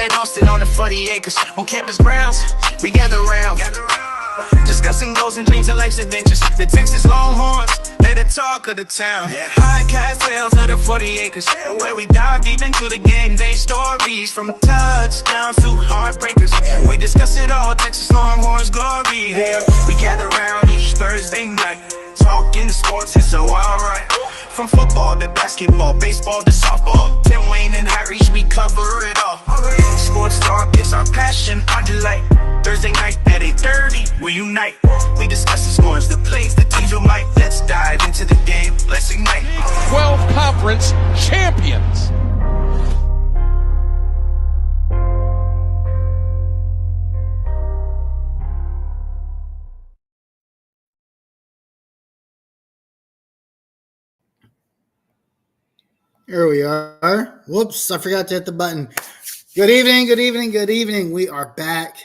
in Austin on the 40 acres. On campus grounds, we gather round. Discussing goals and dreams and life's adventures. The Texas Longhorns, they're the talk of the town. Podcast tales of the 40 acres, where we dive deep into the game day stories. From touchdowns to heartbreakers, we discuss it all. Texas Longhorns glory. Here we gather around each Thursday night, talking sports, it's so alright. From football to basketball, baseball to softball, Tim Wayne and Harry, we cover it all. Sports talk is our passion, our delight. Thursday night at 8:30, we unite. We discuss the scores, the plays, the teams you like. Let's dive into the game, let's ignite. 12 conference champions. Here we are. Whoops, I forgot to hit the button. Good evening, good evening, good evening. We are back.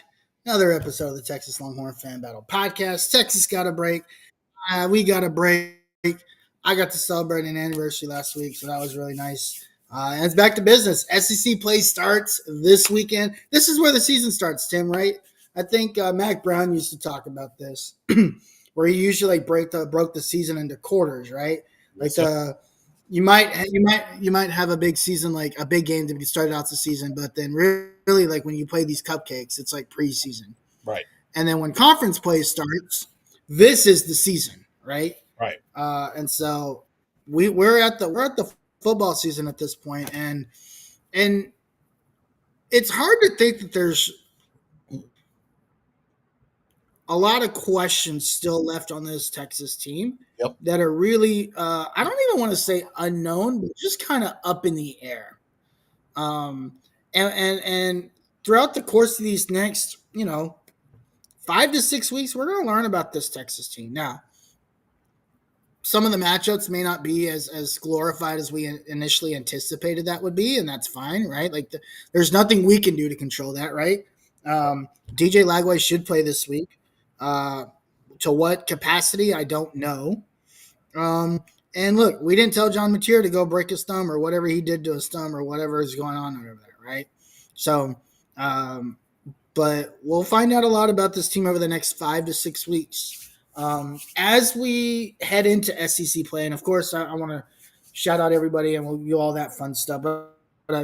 Another episode of the Texas Longhorn Fan Battle Podcast. Texas got a break. We got a break. I got to celebrate an anniversary last week, so that was really nice. And it's back to business. SEC play starts this weekend. This is where the season starts, Tim, right? I think Mac Brown used to talk about this, where he usually broke the season into quarters, right? Like you might have a big season, like a big game to start out the season, but then really like when you play these cupcakes, it's like preseason, right? And then when conference play starts, this is the season, right? Right. And so we're at the football season at this point, and it's hard to think that there's a lot of questions still left on this Texas team that are really, I don't even want to say unknown, but just kind of up in the air. And throughout the course of these next, 5 to 6 weeks, we're going to learn about this Texas team. Now, some of the matchups may not be as glorified as we initially anticipated that would be, and that's fine, right? Like there's nothing we can do to control that, right? DJ Lagway should play this week. To what capacity, I don't know. And look, we didn't tell John Mateer to go break his thumb or whatever he did to his thumb or whatever is going on over there, right? So, but we'll find out a lot about this team over the next 5 to 6 weeks. As we head into SEC play, and of course, I want to shout out everybody and we'll do all that fun stuff. But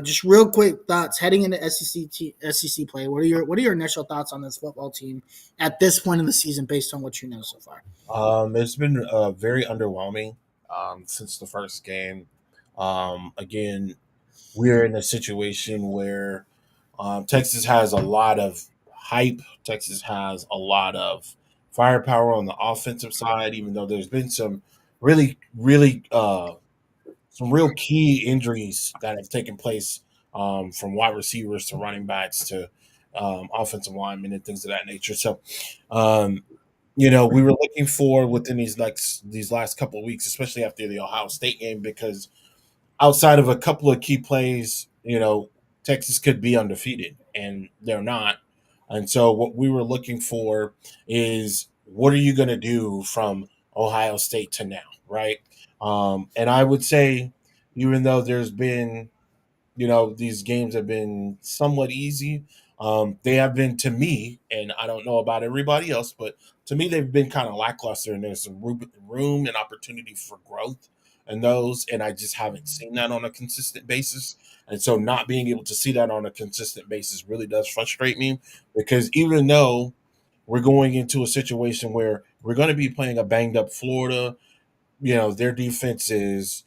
just real quick thoughts heading into SEC play. What are your initial thoughts on this football team at this point in the season, based on what you know so far? It's been very underwhelming since the first game. Again, we're in a situation where Texas has a lot of hype. Texas has a lot of firepower on the offensive side, even though there's been some really some real key injuries that have taken place, from wide receivers to running backs to offensive linemen and things of that nature. So, we were looking for within these last couple of weeks, especially after the Ohio State game, because outside of a couple of key plays, Texas could be undefeated, and they're not. And so what we were looking for is, what are you going to do from Ohio State to now, right? And I would say, even though there's been, these games have been somewhat easy, they have been, to me, and I don't know about everybody else, but to me, they've been kind of lackluster, and there's some room and opportunity for growth in those, and I just haven't seen that on a consistent basis. And so not being able to see that on a consistent basis really does frustrate me, because even though we're going into a situation where we're going to be playing a banged up Florida, their defense is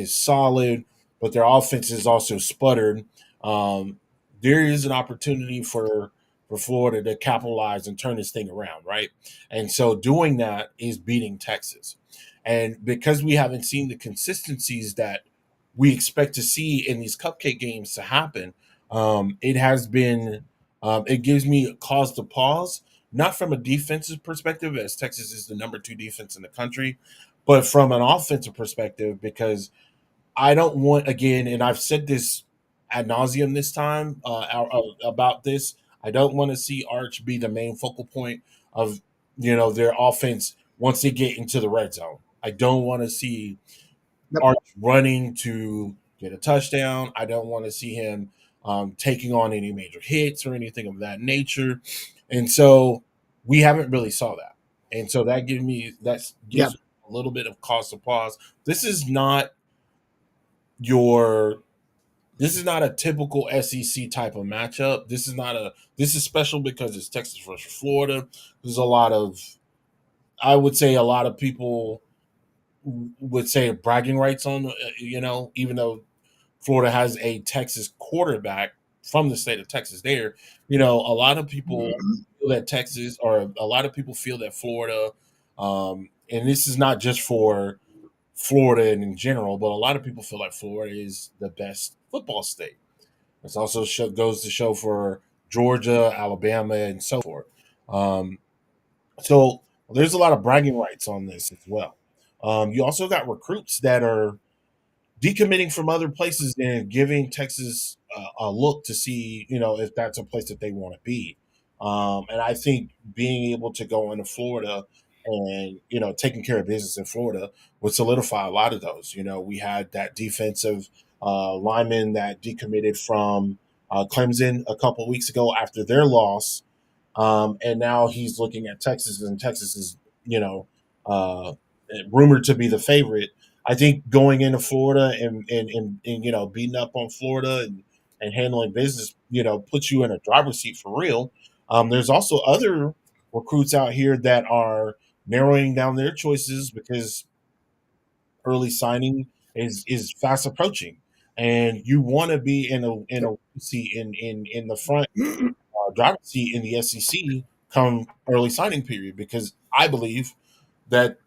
solid, but their offense is also sputtered. There is an opportunity for Florida to capitalize and turn this thing around, right? And so doing that is beating Texas. And because we haven't seen the consistencies that we expect to see in these cupcake games to happen, it has been it gives me cause to pause, not from a defensive perspective, as Texas is the number 2 defense in the country, but from an offensive perspective, because I don't want, again, and I've said this ad nauseum this time about this, I don't want to see Arch be the main focal point of their offense once they get into the red zone. I don't want to see Arch running to get a touchdown. I don't want to see him taking on any major hits or anything of that nature. And so we haven't really saw that. And so that Yeah. gives a little bit of cause to pause. This is not your this is not a typical SEC type of matchup. This is special because it's Texas versus Florida. There's a lot of I would say a lot of people would say bragging rights on even though Florida has a Texas quarterback from the state of Texas there, a lot of people feel that Texas or a lot of people feel that Florida and this is not just for Florida in general, but a lot of people feel like Florida is the best football state. This also goes to show for Georgia, Alabama, and so forth. Um, so there's a lot of bragging rights on this as well. You also got recruits that are decommitting from other places and giving Texas a look to see, if that's a place that they want to be. And I think being able to go into Florida and, taking care of business in Florida would solidify a lot of those. We had that defensive lineman that decommitted from Clemson a couple of weeks ago after their loss. And now he's looking at Texas, and Texas is, uh, rumored to be the favorite. I think going into Florida and beating up on Florida and handling business, puts you in a driver's seat for real. There's also other recruits out here that are narrowing down their choices because early signing is fast approaching, and you want to be in a seat in the front driver's seat in the SEC come early signing period because I believe that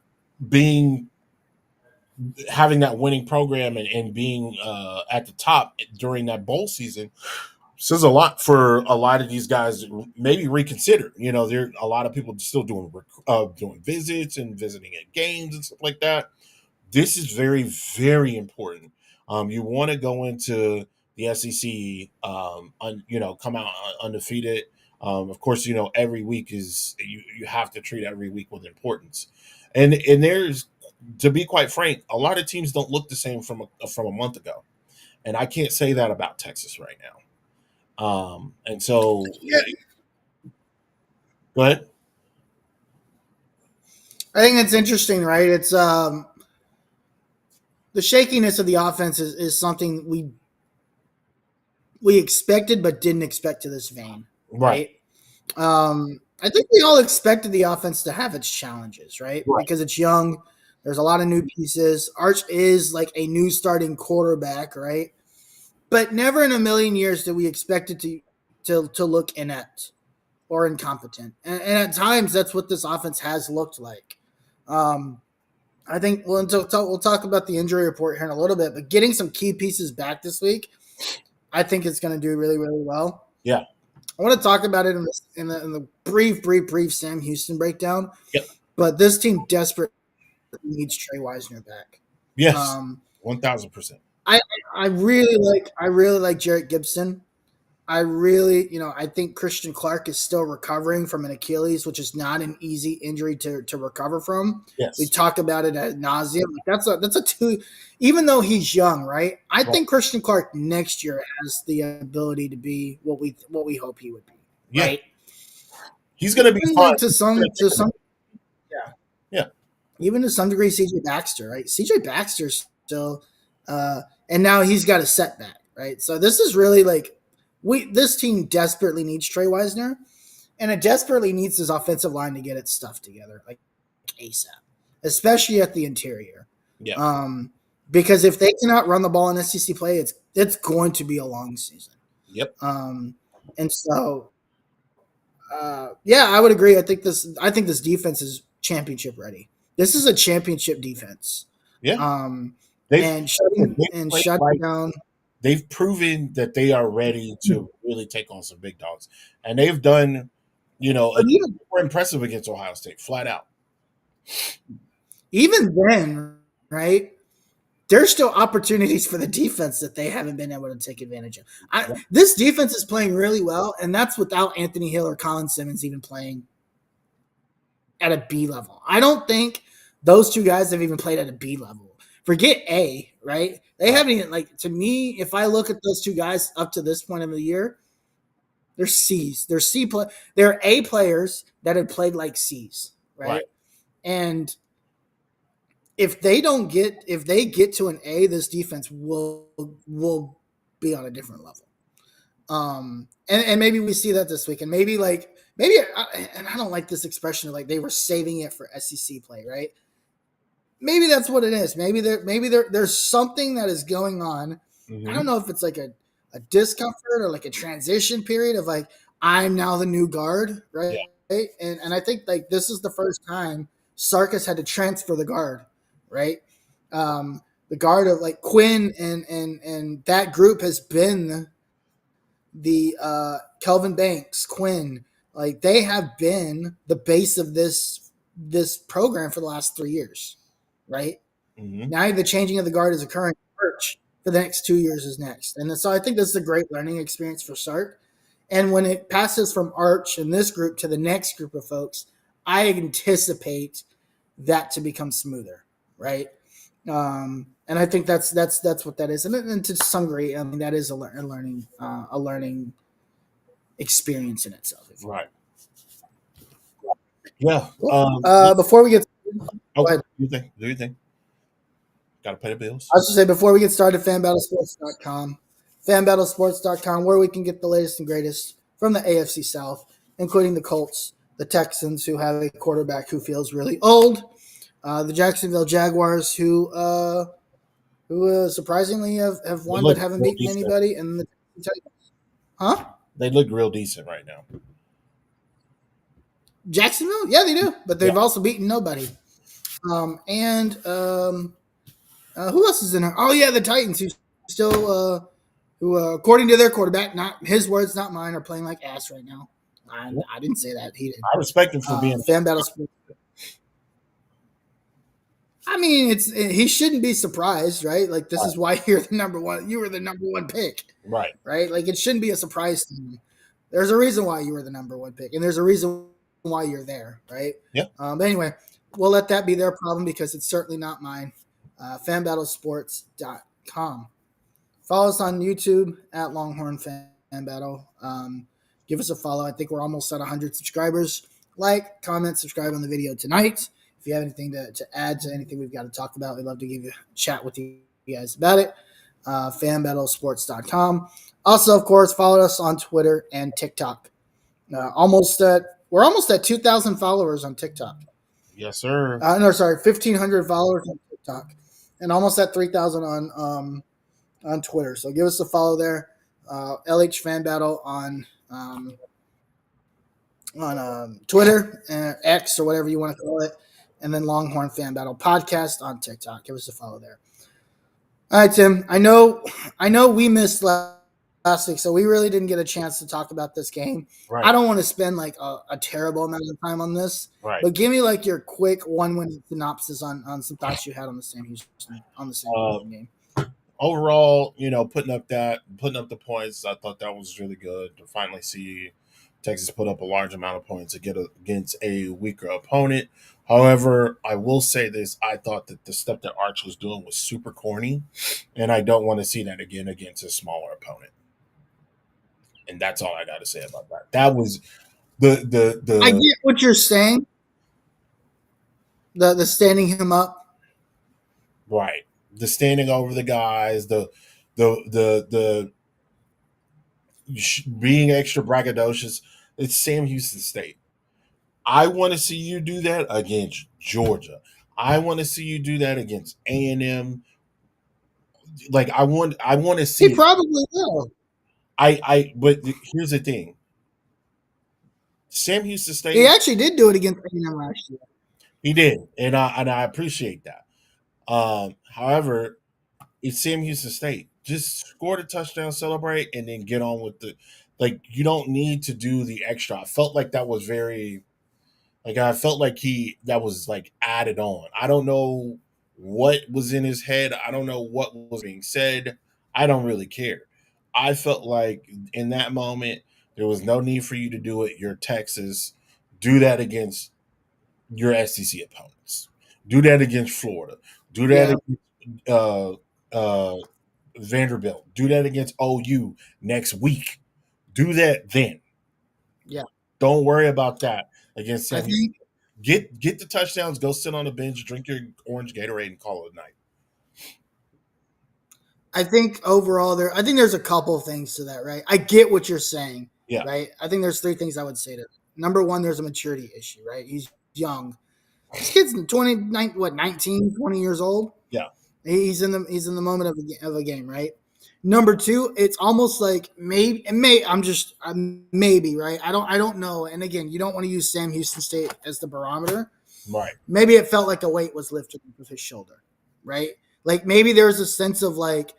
being having that winning program and being at the top during that bowl season says a lot for a lot of these guys to maybe reconsider. There are a lot of people still doing visits and visiting at games and stuff like that. This is very, very important. You want to go into the SEC, come out undefeated. Of course, every week is you have to treat every week with importance, and there's to be quite frank, a lot of teams don't look the same from a month ago, and I can't say that about Texas right now. And so, Yeah. go ahead. I think it's interesting, right? It's the shakiness of the offense is something we expected but didn't expect to this vein, Right, right? I think we all expected the offense to have its challenges, right? right, Because it's young. There's a lot of new pieces. Arch is like a new starting quarterback, right? But never in a million years did we expect it to look inept or incompetent. And at times, that's what this offense has looked like. Um, I think we'll talk about the injury report here in a little bit, but getting some key pieces back this week, I think it's going to do really, really well. yeah, I want to talk about it in the brief Sam Houston breakdown, yep, but this team desperately needs Trey Wisner back. yes, Um, 1000%. I I really like Jarrett Gibson. I really, I think Christian Clark is still recovering from an Achilles, which is not an easy injury to recover from. We Yes, talk about it ad nauseum. That's a two, even though he's young, right? I right, think Christian Clark next year has the ability to be what we hope he would be, yeah, right? he's going to be Even fine. like to some yeah, Yeah, even to some degree, CJ Baxter, right? CJ Baxter's still, and now he's got a setback, right? So this is really like this team desperately needs Trey Wisner, and it desperately needs his offensive line to get its stuff together, like ASAP, especially at the interior. yeah, Because if they cannot run the ball in SEC play, it's going to be a long season. yep, And so, yeah, I would agree. I think this defense is championship ready. This is a championship defense. yeah. Um, They've and they've played shutting like down. they've proven that they are ready to really take on some big dogs, and they've done, But more impressive against Ohio State, flat out. even then, right? There's still opportunities for the defense that they haven't been able to take advantage of. Yeah, This defense is playing really well, and that's without Anthony Hill or Colin Simmons even playing at a B level. I don't think those two guys have even played at a B level. Forget A, right? They Right. haven't even like to me. If I look at those two guys up to this point of the year, they're C's. They're They're A players that have played like C's, Right. right? And if they get to an A, this defense will be on a different level. And maybe we see that this week, and and I don't like this expression of like they were saving it for SEC play, right? Maybe that's what it is. There's something that is going on. I Mm-hmm. don't know if it's like a discomfort or like a transition period of like I'm now the new guard, Yeah. right? And I think like this is the first time Sarkis had to transfer the guard, right? The guard of like Quinn and that group has been the Kelvin Banks, Quinn, like they have been the base of this program for the last 3 years, right? Mm-hmm. Now the changing of the guard is occurring. Arch for the next 2 years is next, and so I think this is a great learning experience for Sark. And when it passes from Arch and this group to the next group of folks, I anticipate that to become smoother, right? And I think that's what that is, and to some degree, I mean that is a learning experience in itself. If you Right. Yeah. will. Before we get, go Oh, ahead. do you think? Got to pay the bills. I was to say before we get started, fanbattlesports.com, where we can get the latest and greatest from the AFC South, including the Colts, the Texans, who have a quarterback who feels really old, the Jacksonville Jaguars, who surprisingly have They won but look haven't real beaten decent. anybody, and the Titans. Huh? They look real decent right now. Jacksonville? Yeah, they do, but Yeah. they've also beaten nobody. And who else is in there? Oh yeah, the Titans, who still, according to their quarterback, not his words, not mine, are playing like ass right now. I didn't say that. He did. I respect him for being. Fan battle. I mean, he shouldn't be surprised, right? Like this is why you're the number one. You were the number one pick, Right. right? Like it shouldn't be a surprise to you. There's a reason why you were the number one pick, and there's a reason why you're there, right? Yeah. But anyway, we'll let that be their problem because it's certainly not mine. Fanbattlesports.com. Follow us on YouTube at Longhorn Fan Battle. Give us a follow. I think we're almost at 100 subscribers. Like, comment, subscribe on the video tonight. If you have anything to add to anything we've got to talk about, we'd love to chat with you guys about it. Fanbattlesports.com. Also, of course, follow us on Twitter and TikTok. We're almost at 2,000 followers on TikTok. Yes, sir. 1,500 followers on TikTok, and almost at 3,000 on Twitter. So give us a follow there. LH Fan Battle on Twitter, X or whatever you want to call it, and then Longhorn Fan Battle Podcast on TikTok. Give us a follow there. All right, Tim. I know we missed last week, so we really didn't get a chance to talk about this game. Right. I don't want to spend like a terrible amount of time on this, Right. but give me like your quick 1-minute synopsis on some thoughts you had on the Sam Houston game. Overall, putting up the points, I thought that was really good to finally see Texas put up a large amount of points against a weaker opponent. However, I will say this: I thought that the stuff that Arch was doing was super corny, and I don't want to see that again against a smaller opponent. And that's all I got to say about that. That was the. I get what you're saying. The standing him up, right? The standing over the guys, the being extra braggadocious. It's Sam Houston State. I want to see you do that against Georgia. I want to see you do that against A&M. Like I want to see. he probably will. But here's the thing. Sam Houston State. He actually did do it against A&M last year. He did, and I appreciate that. However, it's Sam Houston State. Just score the touchdown, celebrate, and then get on with the. Like you don't need to do the extra. I felt like that was very. Like I felt like that was like added on. I don't know what was in his head. I don't know what was being said. I don't really care. I felt like in that moment there was no need for you to do it. You're Texas. Do that against your SEC opponents. Do that against Florida. Do that against Vanderbilt. Do that against OU next week. Do that then. Yeah. Don't worry about that against I Sam Houston. think Get the touchdowns, go sit on the bench, drink your orange Gatorade, and call it a night. overall I think there's a couple things to that, right? I get what you're saying, Yeah. right? I think there's three things I would say to that. Number one, there's a maturity issue, right? He's young. This kid's 19, 20 years old. Yeah. He's in the moment of a game, right? Number two, it's almost like maybe, right? I don't know. And again, you don't want to use Sam Houston State as the barometer. Right. Maybe it felt like a weight was lifted off his shoulder, right? Like maybe there's a sense of like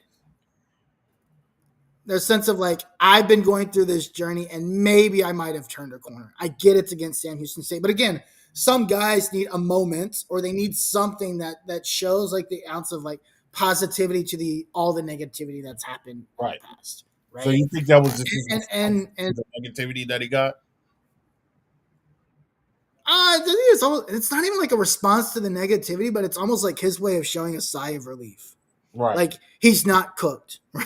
I've been going through this journey and maybe I might have turned a corner. I get it's against Sam Houston State, but again, some guys need a moment or they need something that shows like the ounce of like positivity to all the negativity that's happened in Right. the past. Right. So you think that was just and the negativity that he got? it's not even like a response to the negativity, but it's almost like his way of showing a sigh of relief. Right. Like he's not cooked, right?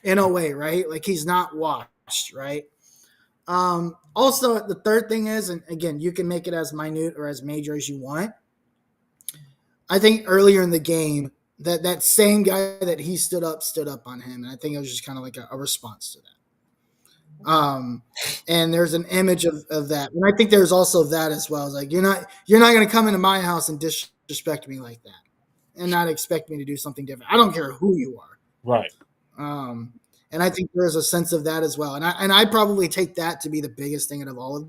In a way, right? Like he's not washed, right? Also, the third thing is, and again, you can make it as minute or as major as you want. I think earlier in the game, that same guy that he stood up on him, and I think it was just kind of like a response to that. And there's an image of that, and I think there's also that as well. It's like you're not going to come into my house and disrespect me like that, and not expect me to do something different. I don't care who you are. Right. And I think there's a sense of that as well. And I probably take that to be the biggest thing out of all of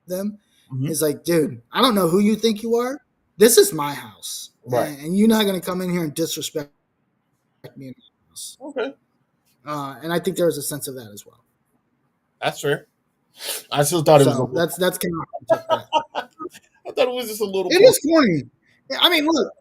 them. Mm-hmm. Is like, dude, I don't know who you think you are. This is my house. Right. And you're not going to come in here and disrespect me in my house. Okay. And I think there was a sense of that as well. That's fair. I still thought it was. That's kind of. I thought it was just a little. It is corny. I mean, look.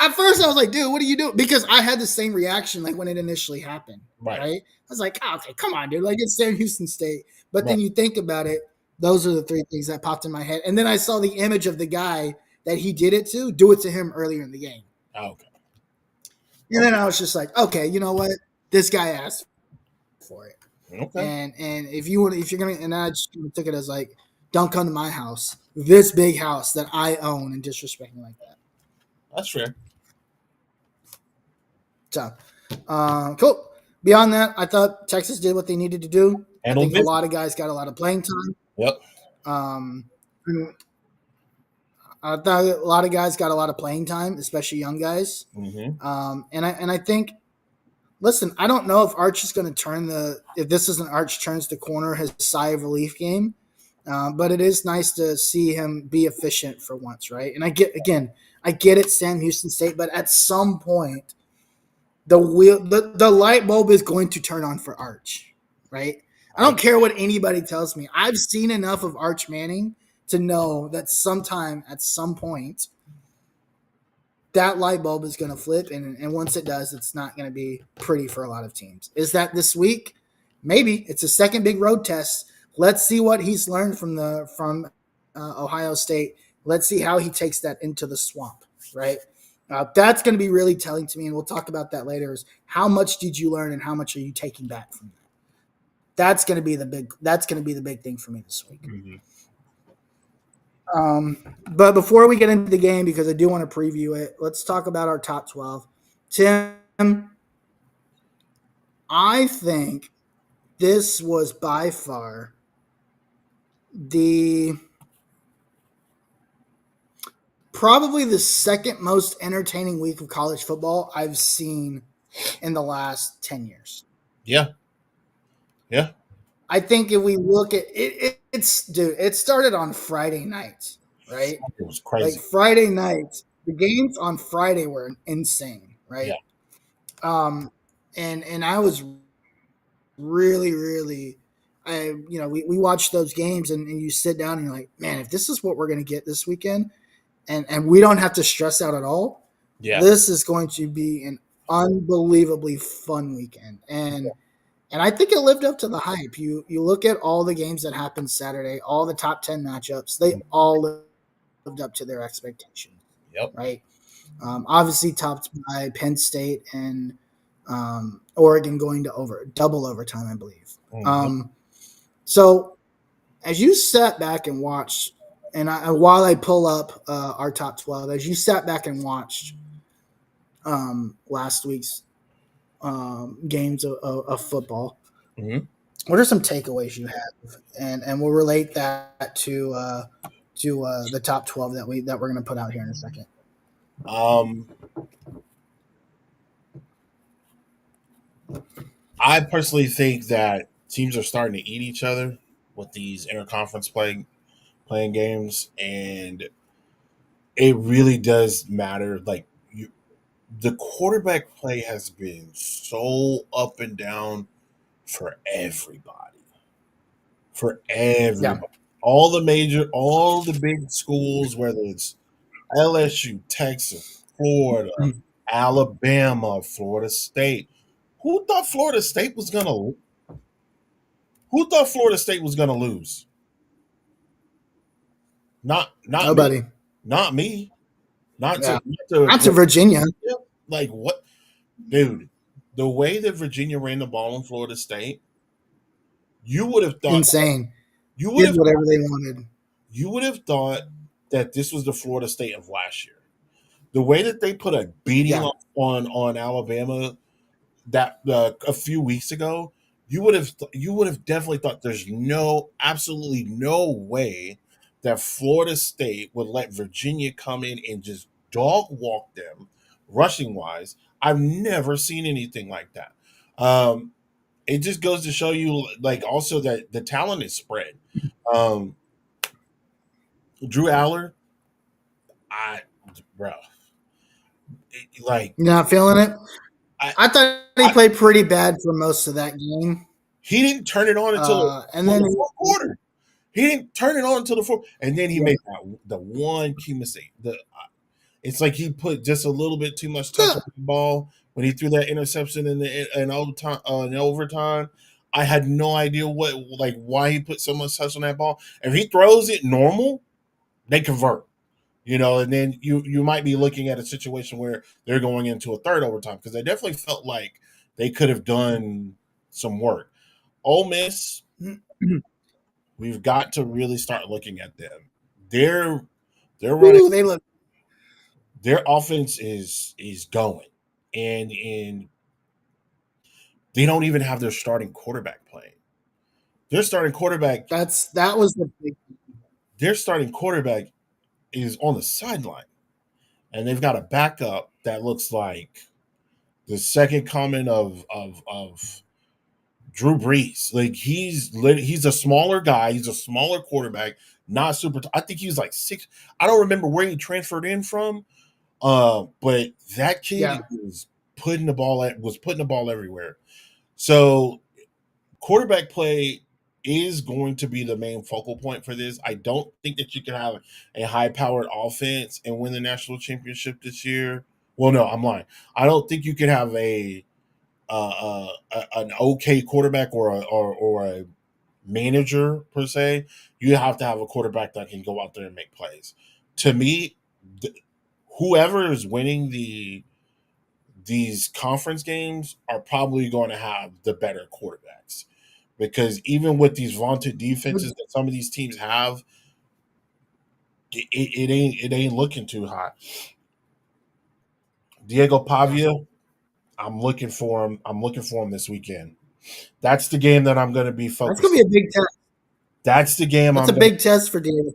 At first, I was like, dude, what are you doing? Because I had the same reaction like when it initially happened. Right? I was like, oh, okay, come on, dude. Like, it's Sam Houston State. But then you think about it, those are the three things that popped in my head. And then I saw the image of the guy that he did it to, do it to him earlier in the game. Oh, okay. And then I was just like, okay, you know what? This guy asked for it. Okay. And if you're gonna, and I just took it as like, don't come to my house, this big house that I own, and disrespect me like that. That's fair. So, cool. Beyond that, I thought Texas did what they needed to do. I think a lot of guys got a lot of playing time. Yep. I thought a lot of guys got a lot of playing time, especially young guys. Mm-hmm. And I think, listen, I don't know if Arch is going to if this is an Arch turns the corner, his sigh of relief game. But it is nice to see him be efficient for once, right? And I get it, Sam Houston State, but at some point, the light bulb is going to turn on for Arch, right? I don't care what anybody tells me. I've seen enough of Arch Manning to know that sometime at some point that light bulb is going to flip, and once it does, it's not going to be pretty for a lot of teams. Is that this week? Maybe. It's a second big road test. Let's see what he's learned from Ohio State. Let's see how he takes that into the swamp, right? That's going to be really telling to me, and we'll talk about that later, is how much did you learn and how much are you taking back from that? That's going to be the big thing for me this week. Mm-hmm. But before we get into the game, because I do want to preview it, let's talk about our top 12. Tim, I think this was by far probably the second most entertaining week of college football I've seen in the last 10 years. Yeah. Yeah. I think if we look at it, it started on Friday night, right? It was crazy. Like Friday night, the games on Friday were insane, right? Yeah. And I was really, really, we watched those games and you sit down and you're like, man, if this is what we're going to get this weekend, and we don't have to stress out at all, this is going to be an unbelievably fun weekend. And I think it lived up to the hype. You look at all the games that happened Saturday, all the top 10 matchups, they all lived up to their expectations. Yep. Right. Obviously topped by Penn State and Oregon going to double overtime, I believe. Mhm. So as you sat back and watched, while I pull up our top 12, as you sat back and watched last week's games of football, Mhm. what are some takeaways you have, and we'll relate that to the top 12 that we're going to put out here in a second. Um, I personally think that teams are starting to eat each other with these interconference playing games, and it really does matter. Like the quarterback play has been so up and down for everybody, for Yeah. everybody. All the big schools, whether it's LSU, Texas, Florida, Mhm. Alabama, Florida State. Who thought Florida State was gonna? Who thought Florida State was gonna lose? Not me. Nobody. Not me. Not Yeah. to, not to Not to Virginia. like what, dude? The way that Virginia ran the ball in Florida State, you would have thought Insane. you would Did have whatever they wanted. you would have thought that this was the Florida State of last year. The way that they put a beating Yeah. on Alabama that a few weeks ago, you would have definitely thought there's absolutely no way that Florida State would let Virginia come in and just dog walk them rushing wise. I've never seen anything like that. Um, it just goes to show you, like, also that the talent is spread. Um, Drew Aller, I, bro, like, You're not feeling it? I, I thought he I, played pretty bad for most of that game. he didn't turn it on And until then, the fourth quarter. He didn't turn it on until the fourth, and then he yeah. made the one key mistake. It's like he put just a little bit too much touch on the ball when he threw that interception in overtime. I had no idea why he put so much touch on that ball. If he throws it normal, they convert. And then you might be looking at a situation where they're going into a third overtime, because they definitely felt like they could have done some work. Ole Miss, we've got to really start looking at them. They're running. Ooh, they look. Their offense is going, and they don't even have their starting quarterback playing. Their starting quarterback, That was the big. their starting quarterback is on the sideline, and they've got a backup that looks like the second coming of Drew Brees. Like he's a smaller guy. He's a smaller quarterback. Not super. I think he was like six. I don't remember where he transferred in from. But that kid Yeah. was putting the ball everywhere. So quarterback play is going to be the main focal point for this. I don't think that you can have a high powered offense and win the national championship this year. Well, no, I'm lying. I don't think you can have an okay quarterback or a manager per se. You have to have a quarterback that can go out there and make plays. To me, whoever is winning these conference games are probably going to have the better quarterbacks, because even with these vaunted defenses that some of these teams have, it ain't looking too hot. Diego Pavia, I'm looking for him. I'm looking for him this weekend. That's the game that I'm going to be That's gonna focused be on. a big test. That's the game That's I'm a going. big test for Diego.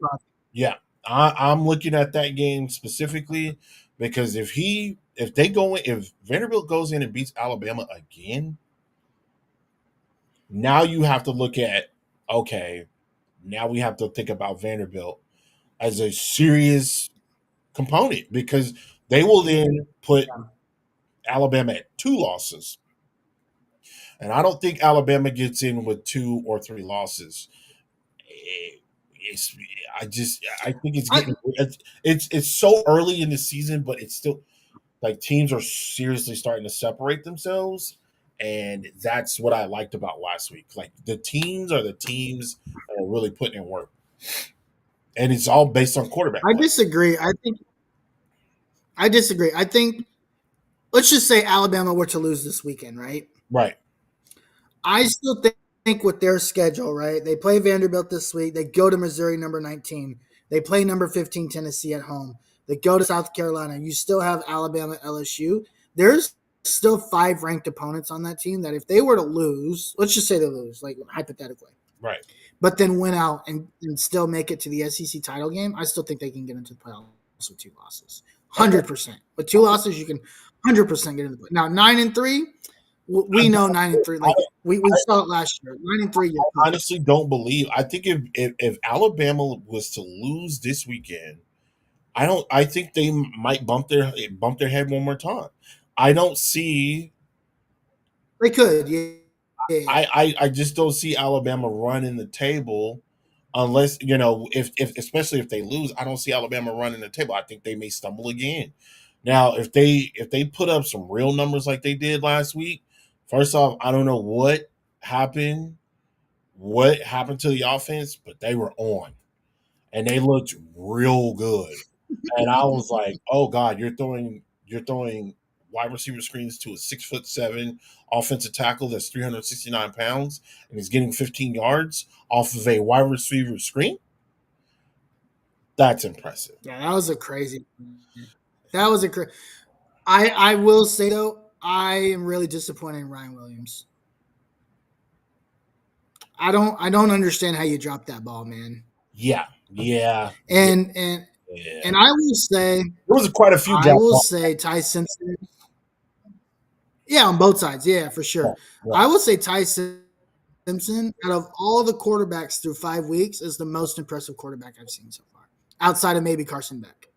Yeah, I'm looking at that game specifically because if Vanderbilt goes in and beats Alabama again, now you have to look at, okay, now we have to think about Vanderbilt as a serious component, because they will then put Alabama at 2 losses. And I don't think Alabama gets in with 2 or 3 losses. It's I think it's I, getting it's so early in the season, but it's still like teams are seriously starting to separate themselves. And that's what I liked about last week. Like the teams are the teams that are really putting in work. And it's all based on quarterback I play. disagree. I disagree. I think let's just say Alabama were to lose this weekend, right? Right. I still think with their schedule, right? They play Vanderbilt this week. They go to Missouri, number 19. They play number 15, Tennessee at home. They go to South Carolina. You still have Alabama, LSU. There's still 5 ranked opponents on that team that if they were to lose, let's just say they lose, like hypothetically, Right. but then win out and still make it to the SEC title game, I still think they can get into the playoffs with 2 losses. 100%. With 2 losses, you can 100% get into the play. Now, 9-3, we know 9-3. Like we saw it last year. 9-3. I honestly don't believe. I think if Alabama was to lose this weekend, I think they might bump their head one more time. I don't see. They could, yeah. I just don't see Alabama running the table unless if especially if they lose. I don't see Alabama running the table. I think they may stumble again. Now, if they put up some real numbers like they did last week, first off, I don't know what happened to the offense, but they were on and they looked real good. And I was like, oh God, you're throwing wide receiver screens to a 6'7" offensive tackle that's 369 pounds and he's getting 15 yards off of a wide receiver screen. That's impressive. Yeah, that was a crazy. That was a crazy. I will say though, I am really disappointed in Ryan Williams. I don't understand how you dropped that ball, man. Yeah, yeah, And yeah. and I will say, There was quite a few. I will say Ty Simpson. Yeah, on both sides. Yeah, for sure. Yeah. I will say Ty Simpson, out of all the quarterbacks through 5 weeks, is the most impressive quarterback I've seen so far, outside of maybe Carson Beck.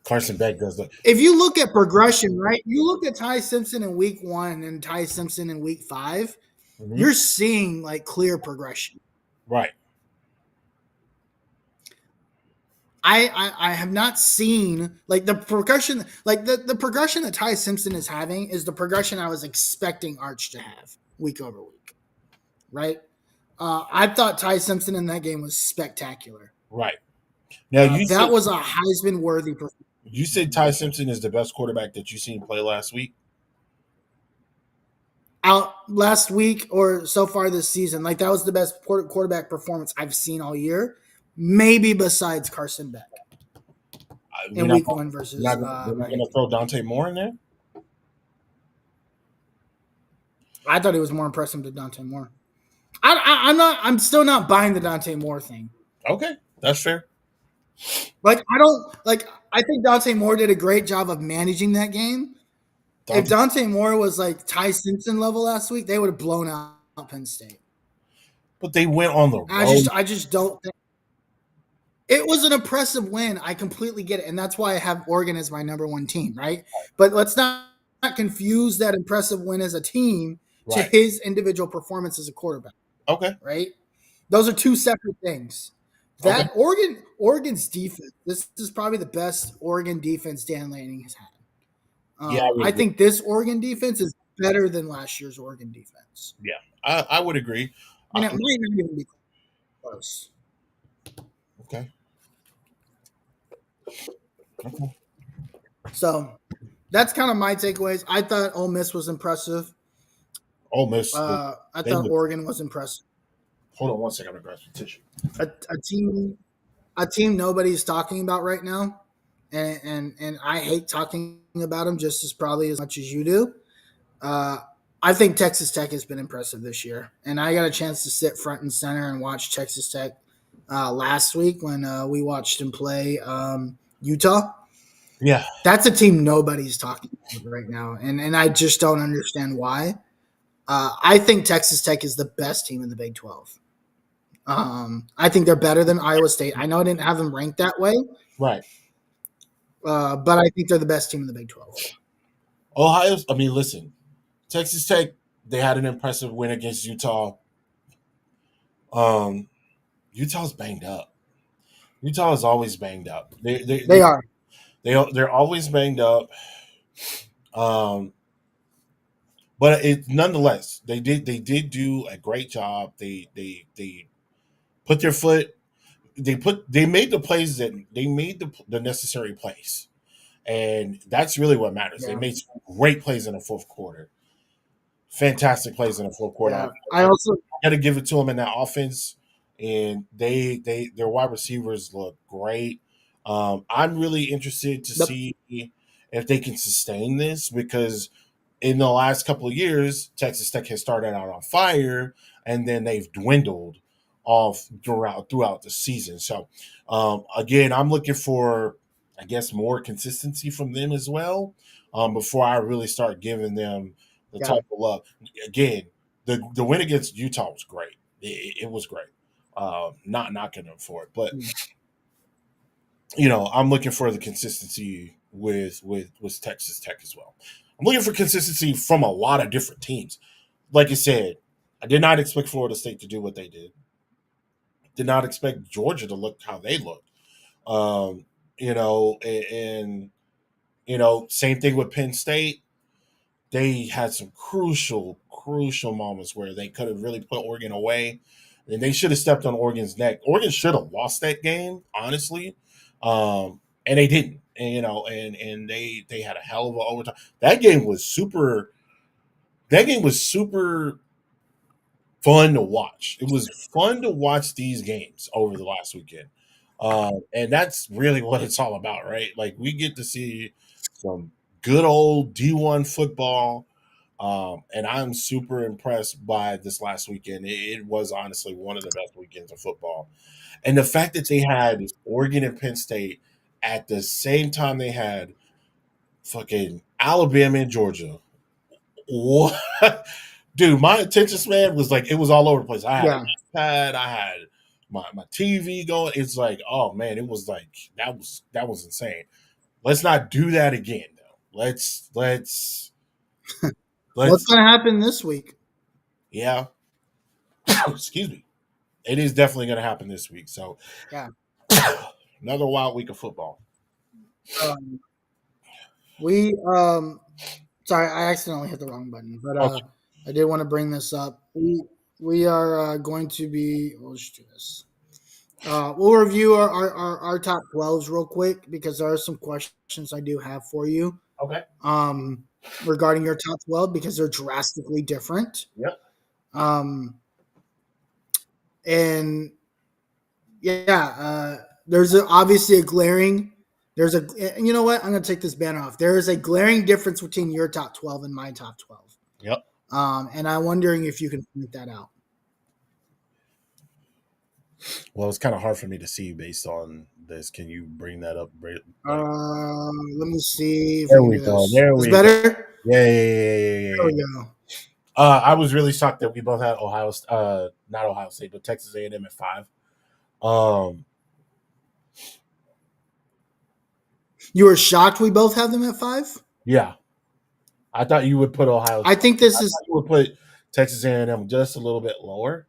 Carson Beck does the. If you look at progression, right? You look at Ty Simpson in week 1 and Ty Simpson in week 5, you're seeing like clear progression. Right. I have not seen like the progression, like the progression that Ty Simpson is having is the progression I was expecting Arch to have week over week, right? I thought Ty Simpson in that game was spectacular. Right. Now that was a Heisman worthy performance. You said Ty Simpson is the best quarterback that you seen play last week? Out last week or so far this season, like that was the best quarterback performance I've seen all year. Maybe besides Carson Beck in week 1 versus. We're not going to throw Dante Moore in there. I thought he was more impressive than Dante Moore. I'm not. I'm still not buying the Dante Moore thing. Okay, that's fair. Like I don't like. I think Dante Moore did a great job of managing that game. If Dante Moore was like Ty Simpson level last week, they would have blown out Penn State. But they went on the road. I just don't think. It was an impressive win. I completely get it. And that's why I have Oregon as my number 1 team, right? But let's not confuse that impressive win as a team to his individual performance as a quarterback. Okay. Right? Those are 2 separate things. That Oregon's defense, this is probably the best Oregon defense Dan Lanning has had. I think this Oregon defense is better than last year's Oregon defense. Yeah, I would agree. And it might not even be close. Okay. So that's kind of my takeaways. I thought Ole Miss was impressive. Ole Miss. I thought Oregon was impressive. Hold on one second. I'm going to grab some tissue. A team nobody's talking about right now, and I hate talking about them just as probably as much as you do. I think Texas Tech has been impressive this year, and I got a chance to sit front and center and watch Texas Tech last week when we watched him play Utah. Yeah. That's a team nobody's talking about right now, and I just don't understand why. I think Texas Tech is the best team in the Big 12. I think they're better than Iowa State. I know I didn't have them ranked that way. Right. But I think they're the best team in the Big 12. Listen, Texas Tech, they had an impressive win against Utah. Utah's banged up. Utah is always banged up. They are. They're always banged up. But nonetheless, they did do a great job. They put their foot. They made the plays that they made the necessary plays. And that's really what matters. They Yeah. made some great plays in the fourth quarter. Fantastic plays in the fourth quarter. Yeah. I also Got to give it to them in that offense, and their wide receivers look great. I'm really interested to the see if they can sustain this because in the last couple of years, Texas Tech has started out on fire, and then they've dwindled off throughout the season. So, again, I'm looking for, I guess, more consistency from them as well before I really start giving them the yeah. type of love. Again, the win against Utah was great. It was great. Not knocking them for it, but Mm. I'm looking for the consistency with Texas Tech as well. I'm looking for consistency from a lot of different teams. Like I said, I did not expect Florida State to do what they did. Did not expect Georgia to look how they looked. Um, and same thing with Penn State. They had some crucial moments where they could have really put Oregon away, and they should have stepped on Oregon's neck. Oregon should have lost that game, honestly, and they didn't. And and they had a hell of a overtime. That game was super. That game was super fun to watch. It was fun to watch these games over the last weekend. And that's really what it's all about, right? Like we get to see some good old D1 football. And I'm super impressed by this last weekend. It was honestly one of the best weekends of football. And the fact that they had Oregon and Penn State at the same time they had fucking Alabama and Georgia. What? Dude, my attention span was like, it was all over the place. I had an Yeah. iPad, I had my TV going. It's like, oh man, it was like that was insane. Let's not do that again though. Let's What's let's going to happen this week? yeah. Excuse me. It is definitely going to happen this week. So Yeah. another wild week of football. Um, we sorry, I accidentally hit the wrong button, but Okay. I did want to bring this up. We are going to be. We'll just do this. We'll review our top 12s real quick because there are some questions I do have for you Okay. regarding your top 12 because they're drastically different. Yep. And yeah, there's obviously a glaring. And you know what? I'm going to take this banner off. There is a glaring difference between your top 12 and my top 12. Yep. And I'm wondering if you can point that out. Well, it's kind of hard for me to see based on this. Can you bring that up? Let me see if There we we can do go. this. There Is we better? Yeah. There we go. I was really shocked that we both had not Ohio State, but Texas A&M at 5. You were shocked we both have them at 5? Yeah, I thought you would put Ohio. I think this is You would put Texas A&M just a little bit lower.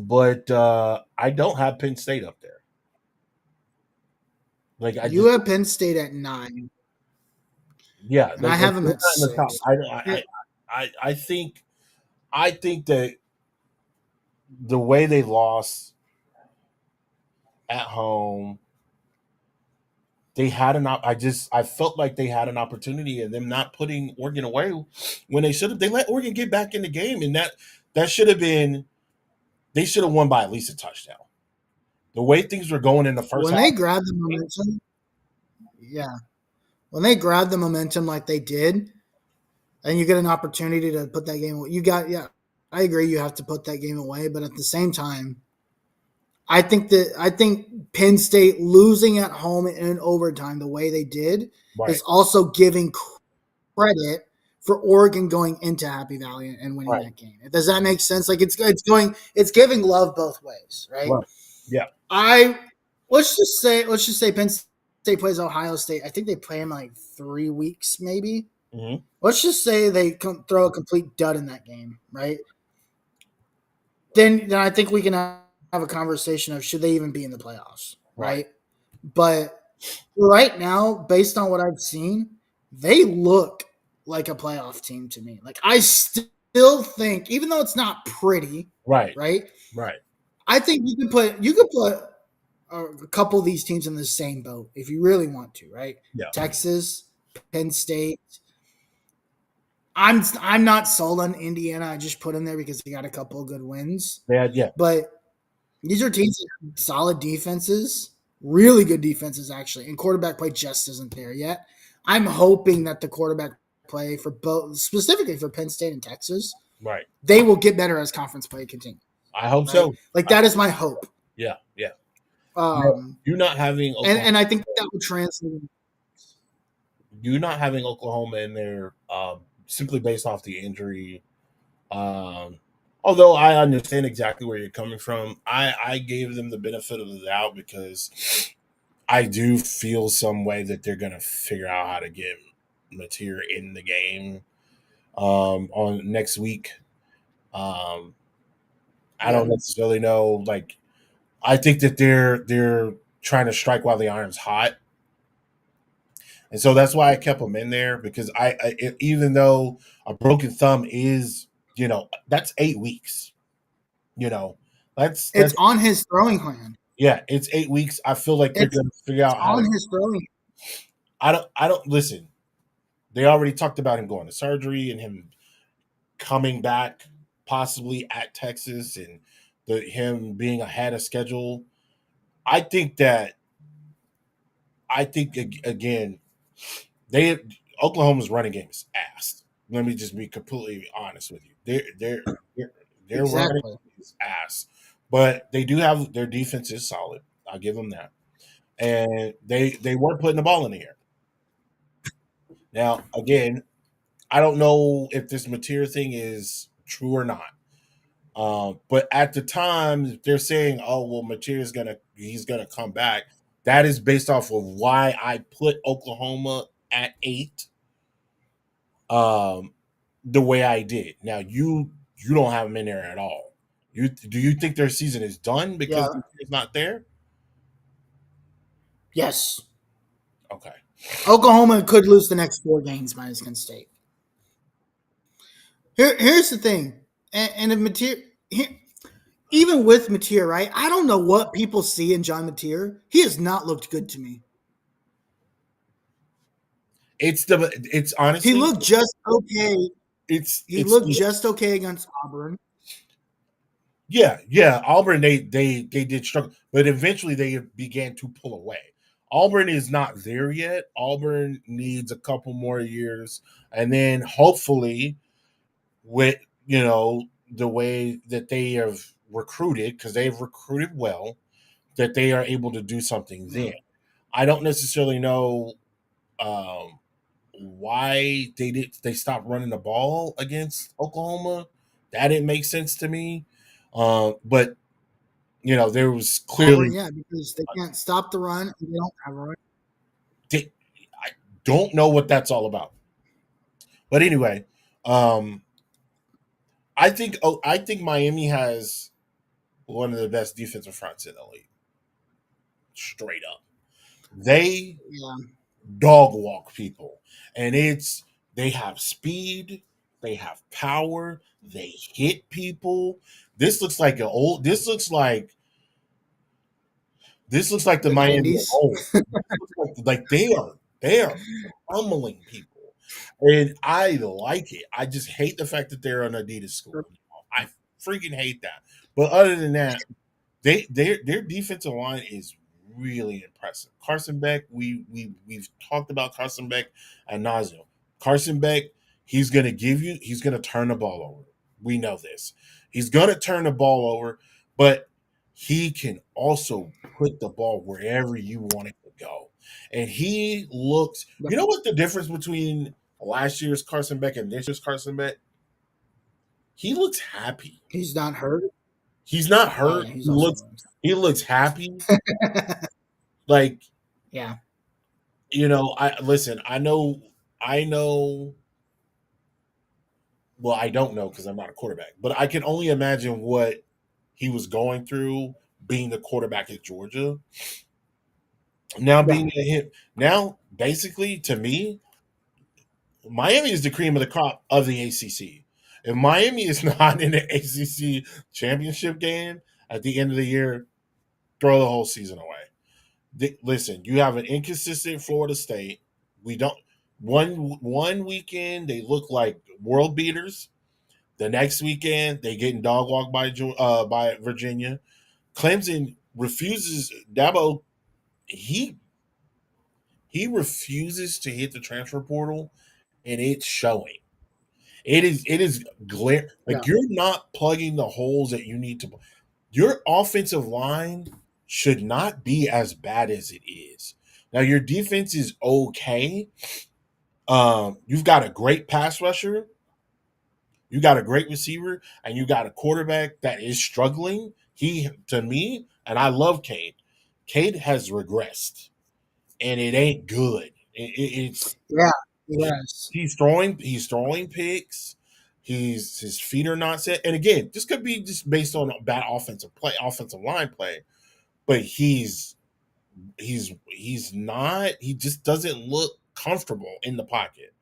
But I don't have Penn State up there. Like you have Penn State at 9. Yeah, and I have them at in the top. 6. I think that the way they lost at home, they had I felt like they had an opportunity, and them not putting Oregon away when they should have. They let Oregon get back in the game, and that should have been. They should have won by at least a touchdown. The way things were going in the first When half, they grabbed the momentum, yeah. When they grabbed the momentum like they did, and you get an opportunity to put that game away, I agree you have to put that game away, but at the same time, I think Penn State losing at home in overtime the way they did right, is also giving credit for Oregon going into Happy Valley and winning right, that game. Does that make sense? Like it's giving love both ways, right? right, yeah, Let's just say Penn State plays Ohio State. I think they play in like 3 weeks, maybe. mm-hmm. Let's just say they throw a complete dud in that game, right? Then I think we can have a conversation of should they even be in the playoffs, right? But right now, based on what I've seen, they look like a playoff team to me. Like I still think, even though it's not pretty, right, right? right. I think you could put a couple of these teams in the same boat if you really want to, right? Yeah. Texas, Penn State. I'm not sold on Indiana. I just put them there because they got a couple of good wins. Yeah. But these are teams that have solid defenses, really good defenses actually, and quarterback play just isn't there yet. I'm hoping that the quarterback play for both, specifically for Penn State and Texas, Right. they will get better as conference play continues. I hope Right? so. Like that is my hope. Yeah. Yeah. Um, You not having Oklahoma, and I think that would translate. you not having Oklahoma in there simply based off the injury. Um, Although I understand exactly where you're coming from, I gave them the benefit of the doubt because I do feel some way that they're gonna figure out how to get Mateer in the game on next week. Um, I Yeah, don't necessarily know. Like, I think that they're trying to strike while the iron's hot, and so that's why I kept him in there because even though a broken thumb is that's 8 weeks. You know it's that's on his throwing hand. yeah, it's 8 weeks. I feel like they're It's going to figure out how on to. his throwing. I don't listen. They already talked about him going to surgery and him coming back possibly at Texas and him being ahead of schedule. I think that again they Oklahoma's running game is ass. Let me just be completely honest with you. Their running Exactly. is ass, but they do have their defense is solid. I'll give them that, and they weren't putting the ball in the air. Now again, I don't know if this Mateer thing is true or not. But at the time, they're saying, "Oh, well, Mateer's he's gonna come back." That is based off of why I put Oklahoma at 8, um, the way I did. Now you don't have them in there at all. Do you think their season is done because Yeah. Mateer's not there? Yes. Okay. Oklahoma could lose the next 4 games minus Kent State. Here's the thing, and if Mateer, even with Mateer, right? I don't know what people see in John Mateer. He has not looked good to me. It's He honestly looked just okay. He it's looked the just okay against Auburn. Yeah. Auburn they did struggle, but eventually they began to pull away. Auburn is not there yet. Auburn needs a couple more years, and then hopefully, with the way that they have recruited, because they've recruited well, that they are able to do something Yeah. then. I don't necessarily know why they stopped running the ball against Oklahoma. That didn't make sense to me. But there was Auburn, clearly yeah, because they can't stop the run and they don't have a run. they, I don't know what that's all about. But anyway, um, I think Miami has one of the best defensive fronts in the league. Straight up, they Yeah. dog walk people, and they have speed, they have power, they hit people. This looks like an old. This looks like the The Miami of 90s. old. Like they are pummeling people, and I like it. I just hate the fact that they're an Adidas school. I freaking hate that. But other than that, their defensive line is really impressive. Carson Beck, we've talked about Carson Beck and nauseam. Carson Beck, he's gonna turn the ball over. We know this. He's gonna turn the ball over, but he can also put the ball wherever you want it to go. And he looks, you know what the difference between last year's Carson Beck and this year's Carson Beck? He looks happy. He's not hurt. He's not Oh hurt. yeah, he's He also looks he looks happy. hurt. Like, Yeah. I listen, I know well, I don't know because I'm not a quarterback, but I can only imagine what he was going through being the quarterback at Georgia. Now Yeah. being at him now, basically to me, Miami is the cream of the crop of the ACC. If Miami is not in the ACC championship game at the end of the year, throw the whole season away. Listen, you have an inconsistent Florida State. We don't one weekend they look like world beaters. The next weekend they getting dog walked by Virginia. Clemson refuses. Dabo he he refuses to hit the transfer portal, and it's showing. It is glare Yeah. like you're not plugging the holes that you need to. Your offensive line should not be as bad as it is. Now your defense is okay. You've got a great pass rusher, you got a great receiver, and you got a quarterback that is struggling. He to me, and I love Cade. Cade has regressed, and it ain't good. It's Yeah. Yes. he's throwing picks. His feet are not set. And again, this could be just based on bad offensive line play. But he's not. He just doesn't look comfortable in the pocket.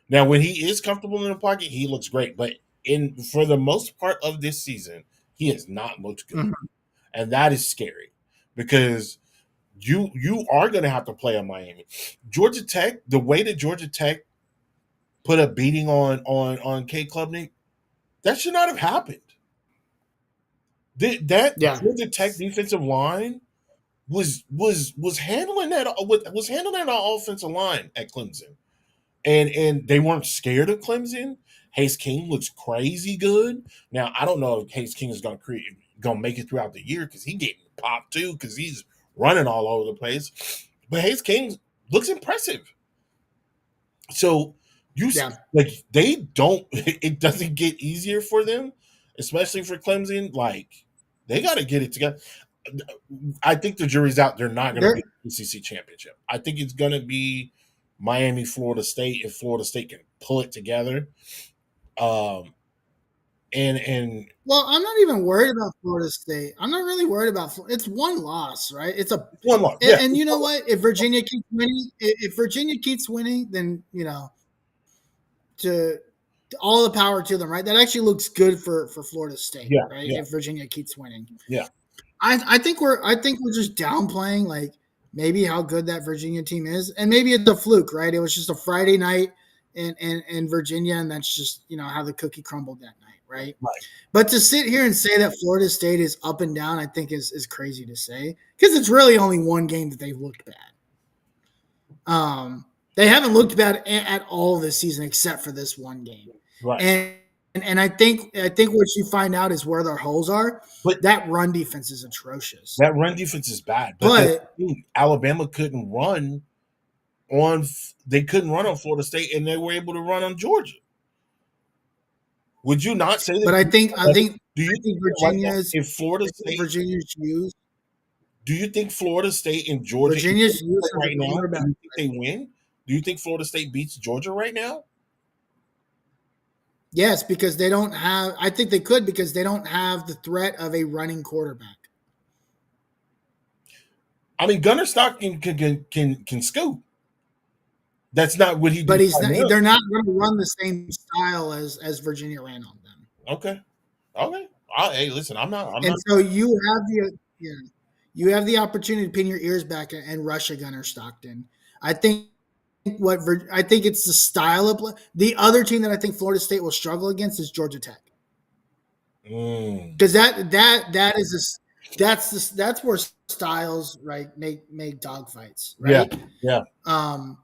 Now, when he is comfortable in the pocket, he looks great. But in for the most part of this season, he has not looked good, Mhm. and that is scary because you are going to have to play on Miami, Georgia Tech. The way that Georgia Tech put a beating on Kate Klubnik, that should not have happened. That Yeah. Georgia Tech defensive line was handling that offensive line at Clemson, and they weren't scared of Clemson. Hayes King looks crazy good. Now I don't know if Hayes King is gonna make it throughout the year because he getting popped too because he's running all over the place. But Hayes King looks impressive. So you Yeah. like they don't. It doesn't get easier for them, especially for Clemson. Like they got to get it together. I think the jury's out. They're not going to They're, be the ACC championship. I think it's going to be Miami, Florida State, if Florida State can pull it together. Um, and well, I'm not even worried about Florida State. I'm not really worried about it's one loss, right? It's a one loss, and, yeah, and you know what? If Virginia keeps winning, then to all the power to them, right? That actually looks good for Florida State, yeah, right? yeah, If Virginia keeps winning, yeah, I think we're just downplaying like maybe how good that Virginia team is, and maybe it's a fluke, right? It was just a Friday night in Virginia, and that's just how the cookie crumbled that night, right? right. But to sit here and say that Florida State is up and down, I think is crazy to say because it's really only one game that they've looked bad. They haven't looked bad at all this season except for this one game, Right. and I think what you find out is where their holes are. But That run defense is atrocious, that run defense is bad. But but Alabama couldn't run on. They couldn't run on Florida State, and they were able to run on Georgia. Would you not say that? but I think I think Do you I think think right now, Virginia's if Florida State, Virginia's used do you think Florida State and Georgia Virginia's used as right a now? quarterback. Do you think they win? Do you think Florida State beats Georgia right now? Yes, because they don't have. I think they could because they don't have the threat of a running quarterback. I mean, Gunnar Stockton can scoot. That's not what he But did he's not. primarily. They're not going to run the same style as Virginia ran on them. Okay, okay. Hey, listen, I'm not. I'm And not. so you have the opportunity to pin your ears back and rush a Gunner Stockton. I think I think it's the style of play. The other team that I think Florida State will struggle against is Georgia Tech Mm, because that's where styles right make dogfights yeah, right. yeah, Um,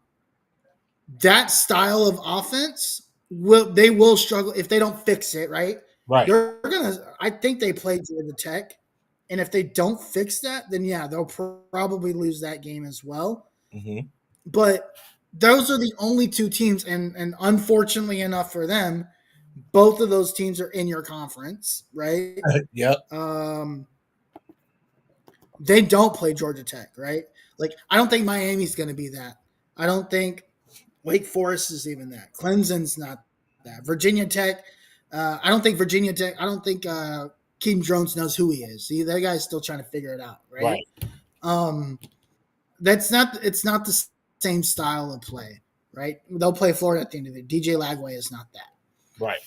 that style of offense will struggle if they don't fix it right. right. They're gonna. I think they play Georgia Tech, and if they don't fix that, then yeah, they'll probably lose that game as well. Hmm. But those are the only two teams, and unfortunately enough for them, both of those teams are in your conference, right? Yep, Um, they don't play Georgia Tech, right? Like I don't think Miami's going to be that. I don't think Wake Forest is even that. Clemson's not that. Virginia Tech. I don't think Virginia Tech. I don't think Keaton Jones knows who he is. See, that guy's still trying to figure it out, right? right, Um, that's not. It's not the same style of play, right? They'll play Florida at the end of it. DJ Lagway is not that. right.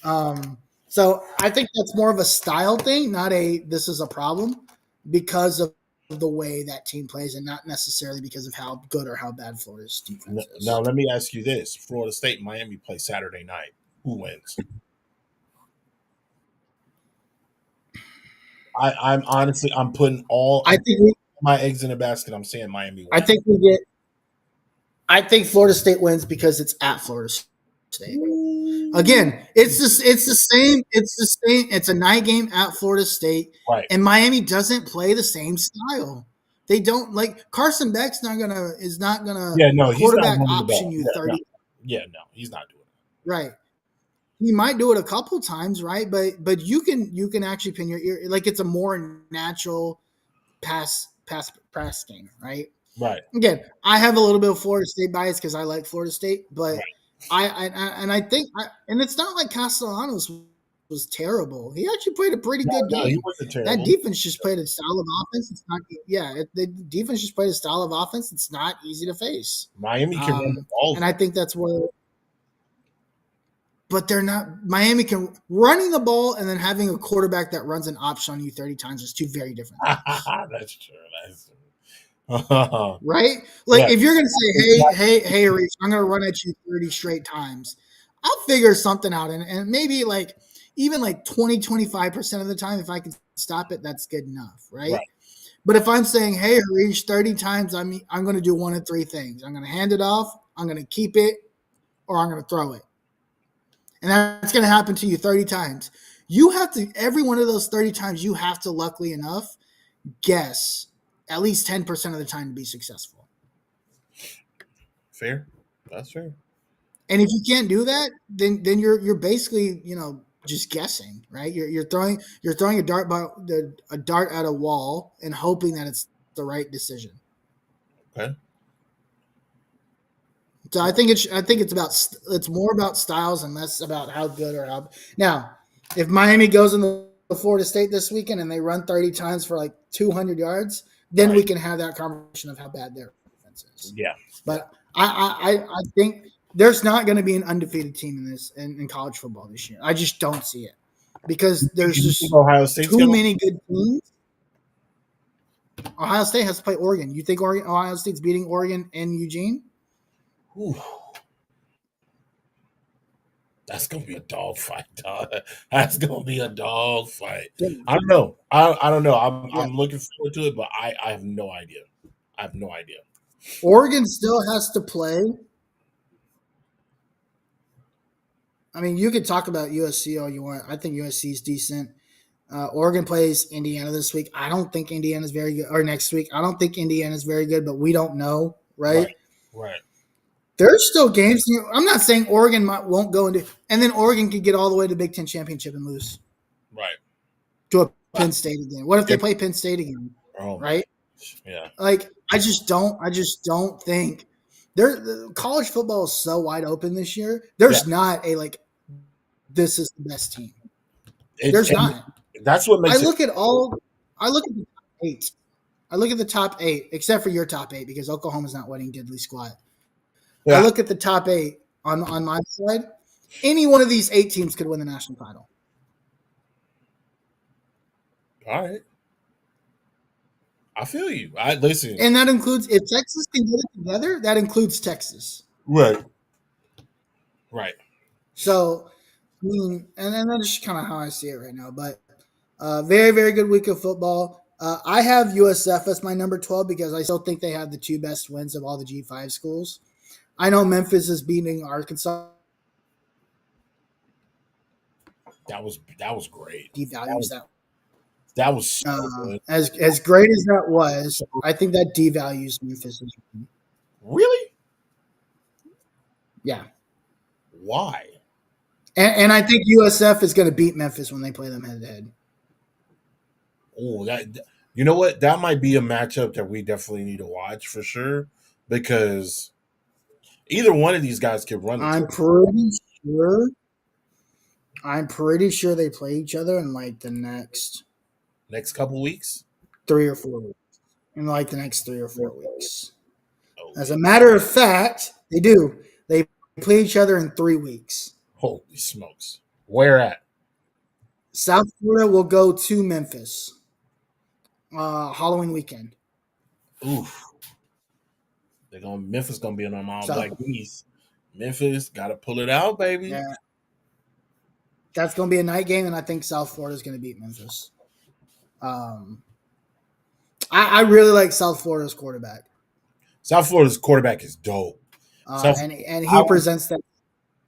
So I think that's more of a style thing, not a this is a problem because of the way that team plays and not necessarily because of how good or how bad Florida's defense Now is. let me ask you this: Florida State and Miami play Saturday night. Who wins? I'm honestly I'm putting all I think we, my eggs in a basket. I'm saying Miami I wins. think we get. I think Florida State wins because it's at Florida State. Again, it's the same. It's the same. It's a night game at Florida State, Right. and Miami doesn't play the same style. They don't like Carson Beck's not gonna Yeah, no, he's not quarterback running the option ball. you Yeah, no. 30. Yeah, no, he's not doing it. Right. He might do it a couple times, right? But you can actually pin your ear like it's a more natural pass game, right? Right. Again, I have a little bit of Florida State bias because I like Florida State, but Right. I think and it's not like Castellanos was terrible. He actually played a pretty No, good no, he game. wasn't That terrible. defense just played a style of offense. It's not, the defense just played a style of offense. It's not easy to face. Miami can run the ball. And I think that's where, but they're not. Miami can running the ball and then having a quarterback that runs an option on you 30 times is two very different things. That's true. That's true. Right? Like Yeah. if you're gonna say, hey, Reese, I'm gonna run at you 30 straight times, I'll figure something out. And maybe like even like 20-25% of the time, if I can stop it, that's good enough, right? Right. But if I'm saying, hey, Reese, 30 times, I'm gonna do one of three things. I'm gonna hand it off, I'm gonna keep it, or I'm gonna throw it. And that's gonna happen to you 30 times. You have to every one of those 30 times, you have to luckily enough guess at least 10% of the time to be successful. Fair. That's fair. And if you can't do that, then you're basically just guessing, right? You're throwing a dart at a wall and hoping that it's the right decision. Okay. So I think it's more about styles and less about how good or how. Now, if Miami goes in the Florida State this weekend and they run 30 times for like 200 yards, then Right. we can have that conversation of how bad their defense is. Yeah. But I think there's not going to be an undefeated team in college football this year. I just don't see it because there's You just think Ohio State's too gonna many good teams. Ohio State has to play Oregon. You think Ohio State's beating Oregon and Eugene? Whew. That's gonna be a dog fight, dog. That's gonna be a dog fight. I don't know. I don't know. Yeah. I'm looking forward to it, but I have no idea. I have no idea. Oregon still has to play. I mean, you could talk about USC all you want. I think USC is decent. Oregon plays Indiana this week. I don't think Indiana's very good. Or next week. I don't think Indiana's very good, but we don't know, right? Right. There's still games. I'm not saying Oregon won't go into, and then Oregon could get all the way to Big Ten championship and lose Right. to a Penn State again. What if they play Penn State again? Oh, Right? yeah. Like I just don't think college football is so wide open this year. There's not a like this is the best team. There's not. That's what makes I look at the top 8. I look at the top 8, except for your top 8 because Oklahoma's not winning diddly squat. Yeah. I look at the top 8 on my side. Any one of these 8 teams could win the national title. All right. I feel you. I listen. And that includes if Texas can get it together, that includes Texas. Right. Right. So, I mean, and then that's just kind of how I see it right now. But very, very good week of football. I have USF as my number 12 because I still think they have the 2 best wins of all the G5 schools. I know Memphis is beating Arkansas. That was great. Devalues that. That was so good. As great as that was, I think that devalues Memphis. Really? Yeah. Why? And I think USF is going to beat Memphis when they play them head to head. Oh, you know what? That might be a matchup that we definitely need to watch for sure because either one of these guys could run. I'm pretty sure they play each other in like the next couple weeks. 3 or 4 weeks. In like the next 3 or 4 weeks. Oh, As a matter of fact, they do. They play each other in 3 weeks. holy smokes! Where at? South Florida will go to Memphis. Halloween weekend. Oof. Memphis gonna be on them all So black beast. Memphis gotta pull it out, baby. yeah, that's going to be a night game, and I think South Florida is going to beat Memphis. Um, I really like South Florida's quarterback, South Florida's quarterback is dope. South, and I he will, presents that.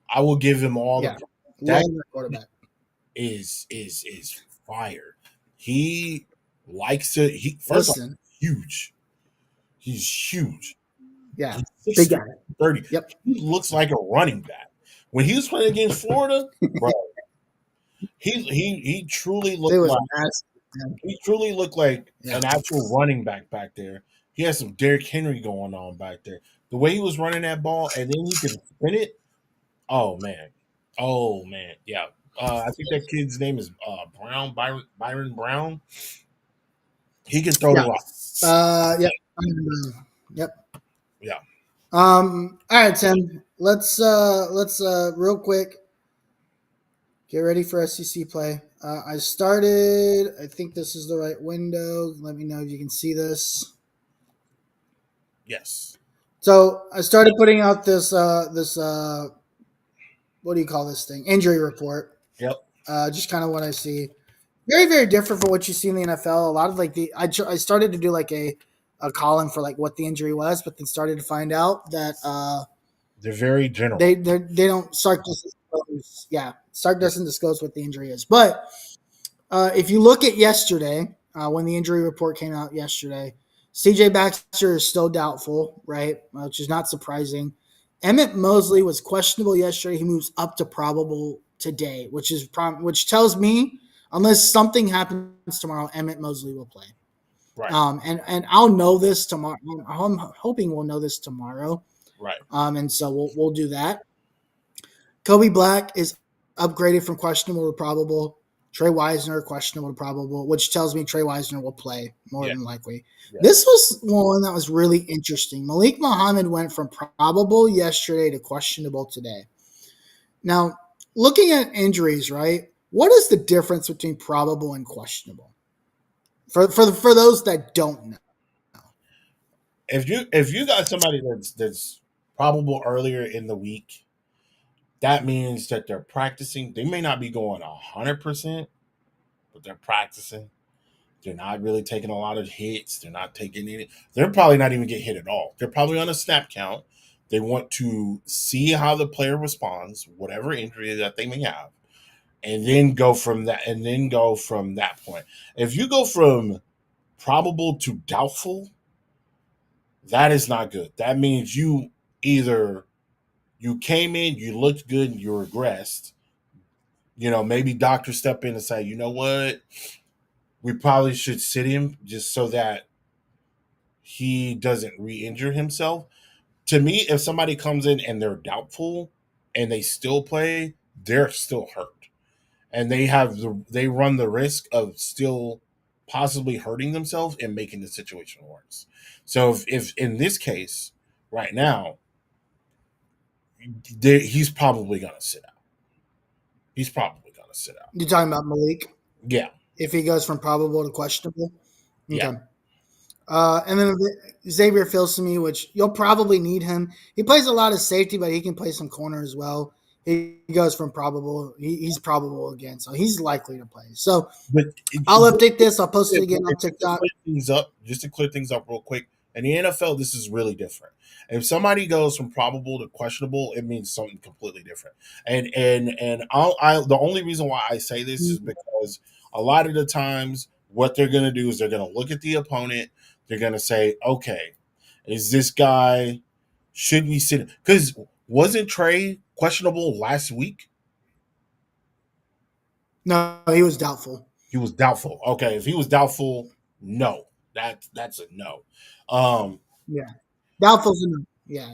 I will give him all Yeah, the love that that quarterback. is fire. He likes to. He first off, Listen, huge. He's huge. yeah, He's big 6'3", guy. 30. Yep. He looks like a running back. When he was playing against Florida, bro, he truly It looked was like massive. Man. he truly looked like Yeah, an actual running back there. He had some Derrick Henry going on back there. The way he was running that ball, and then he could spin it. Oh man, yeah. I think that kid's name is Byron Brown. He can throw the yeah, rock. yep, yep. Yeah. All right, Tim. Let's real quick get ready for SEC play. I started. I think this is the right window. Let me know if you can see this. Yes. So I started putting out this what do you call this thing? Injury report. Yep. Just kind of what I see. Very very different from what you see in the NFL. A lot of like I started to do like a column for like what the injury was, but then started to find out that They're very general. they don't Sark doesn't disclose. Yeah, Sark doesn't disclose what the injury is. But if you look at yesterday, when the injury report came out yesterday, CJ Baxter is still doubtful, right? Which is not surprising. Emmett Mosley was questionable yesterday. He moves up to probable today, which tells me unless something happens tomorrow, Emmett Mosley will play. Right. And I'll know this tomorrow. I'm hoping we'll know this tomorrow. Right. And so we'll do that. Kobe Black is upgraded from questionable to probable. Trey Wisner questionable to probable, which tells me Trey Wisner will play more Yeah. than likely. Yeah. This was one that was really interesting. Malik Muhammad went from probable yesterday to questionable today. Now, looking at injuries, right? What is the difference between probable and questionable? For those that don't know. If you got somebody that's probable earlier in the week, that means that they're practicing. They may not be going 100%, but they're practicing. They're not really taking a lot of hits. They're not taking any. They're probably not even get hit at all. They're probably on a snap count. They want to see how the player responds, whatever injury that they may have, and then go from that. And then go from that point. If you go from probable to doubtful, that is not good. That means either you came in, you looked good, and you regressed. Maybe doctors step in and say, you know what, we probably should sit him just so that he doesn't re-injure himself. To me, if somebody comes in and they're doubtful and they still play, they're still hurt, and they run the risk of still possibly hurting themselves and making the situation worse. So if in this case, right now, he's probably gonna sit out. He's probably gonna sit out. You're talking about Malik Yeah, if he goes from probable to questionable. yeah. Okay. And then Xavier Filsaime, which you'll probably need him. He plays a lot of safety, but he can play some corner as well. He goes from probable. He's probable again, so he's likely to play. So But I'll update this. I'll post it again on TikTok. Just to clear things up real quick. In the NFL, this is really different. If somebody goes from probable to questionable, it means something completely different. And the only reason why I say this is because a lot of the times what they're going to do is they're going to look at the opponent. They're going to say, okay, is this guy, should we sit? Because wasn't Trey questionable last week? No, he was doubtful. He was doubtful. Okay, if he was doubtful, no, that's a no. Yeah, doubtful's a no. Yeah.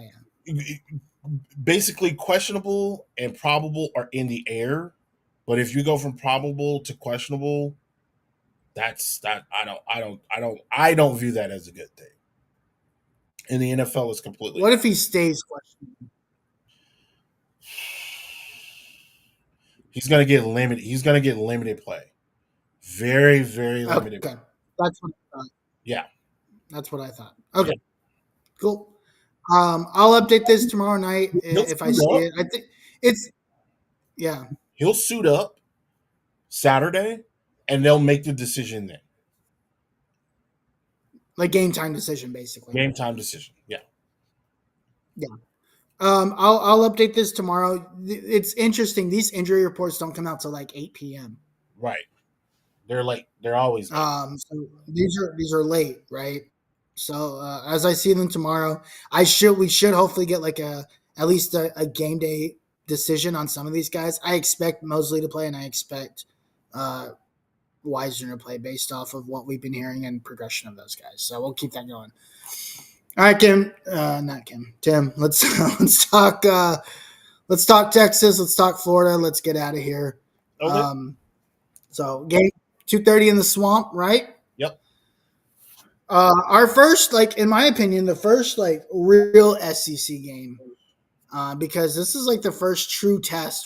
Basically, questionable and probable are in the air, but if you go from probable to questionable, that's that. I don't view that as a good thing. In the NFL, it's completely. What if he stays questionable? He's gonna get limited. He's gonna get limited play. Very, very limited. Okay, That's what I thought. Yeah, That's what I thought. yeah. Okay, cool. I'll update this tomorrow night He'll if I suit see up. it. I think it's yeah, He'll suit up Saturday, and they'll make the decision then. like game time decision basically. Game time decision. Yeah. Yeah. I'll update this tomorrow. It's interesting. These injury reports don't come out till like 8 p.m. Right. They're late. They're always late. So these are late, right? So as I see them tomorrow, we should hopefully get like at least a game day decision on some of these guys. I expect Mosley to play, and I expect uh, Wisner to play based off of what we've been hearing and progression of those guys. So we'll keep that going. All right, Kim. Not Kim. Tim. Let's let's talk. Let's talk Texas. Let's talk Florida. Let's get out of here. Okay. So game 2:30 in the swamp, right? Yep. Our first, like in my opinion, the first like real SEC game, because this is like the first true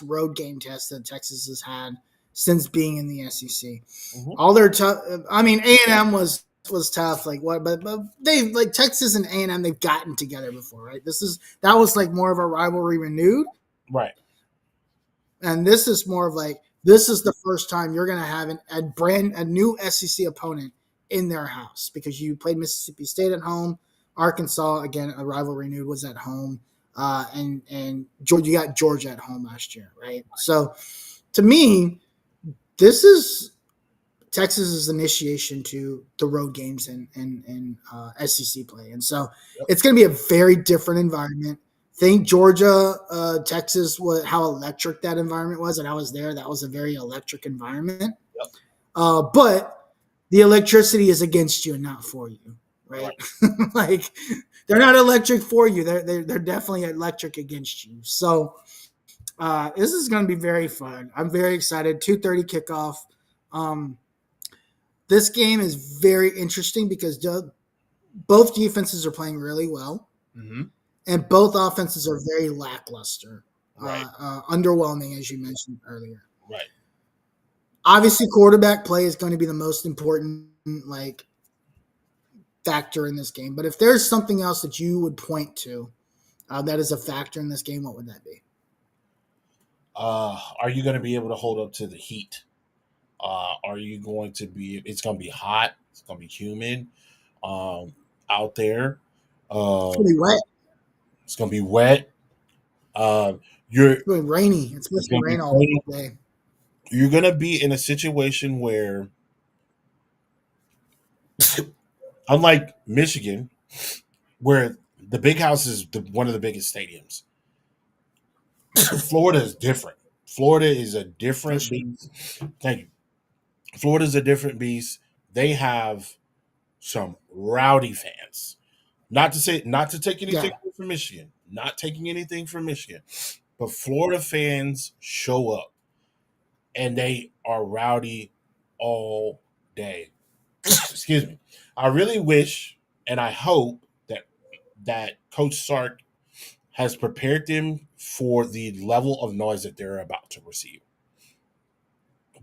road game test that Texas has had since being in the SEC. Mm-hmm. All their tough. I mean, A&M was tough, like what, but they like Texas and A&M, they've gotten together before, right? That was like more of a rivalry renewed, Right. and this is more of like this is the first time you're going to have a new SEC opponent in their house because you played Mississippi State at home, Arkansas again, a rivalry renewed was at home, and Georgia, you got Georgia at home last year, right? So to me, this is Texas's initiation to the road games and SEC play, and so it's going to be a very different environment. Think Georgia, Texas, how electric that environment was, and I was there. That was a very electric environment. Yep. But the electricity is against you and not for you, right? Like they're not electric for you. They're definitely electric against you. So this is going to be very fun. I'm very excited. 2:30 kickoff. This game is very interesting because both defenses are playing really well. Mm-hmm. And both offenses are very lackluster, Right. Underwhelming, as you mentioned earlier. Right. Obviously, quarterback play is going to be the most important like factor in this game. But if there's something else that you would point to that is a factor in this game, what would that be? Are you going to be able to hold up to the heat? Are you going to be? It's going to be hot. It's going to be humid out there. It's going to be wet. It's going to be wet. You're It's going to be rainy. It's supposed to rain all day. You're going to be in a situation where, unlike Michigan, where the Big House is one of the biggest stadiums, Florida is different. Florida is a different beast. Thank you. Florida is a different beast. They have some rowdy fans. Not to take anything from Michigan. Not taking anything from Michigan. But Florida fans show up and they are rowdy all day. Excuse me. I really wish and I hope that Coach Sark has prepared them for the level of noise that they're about to receive.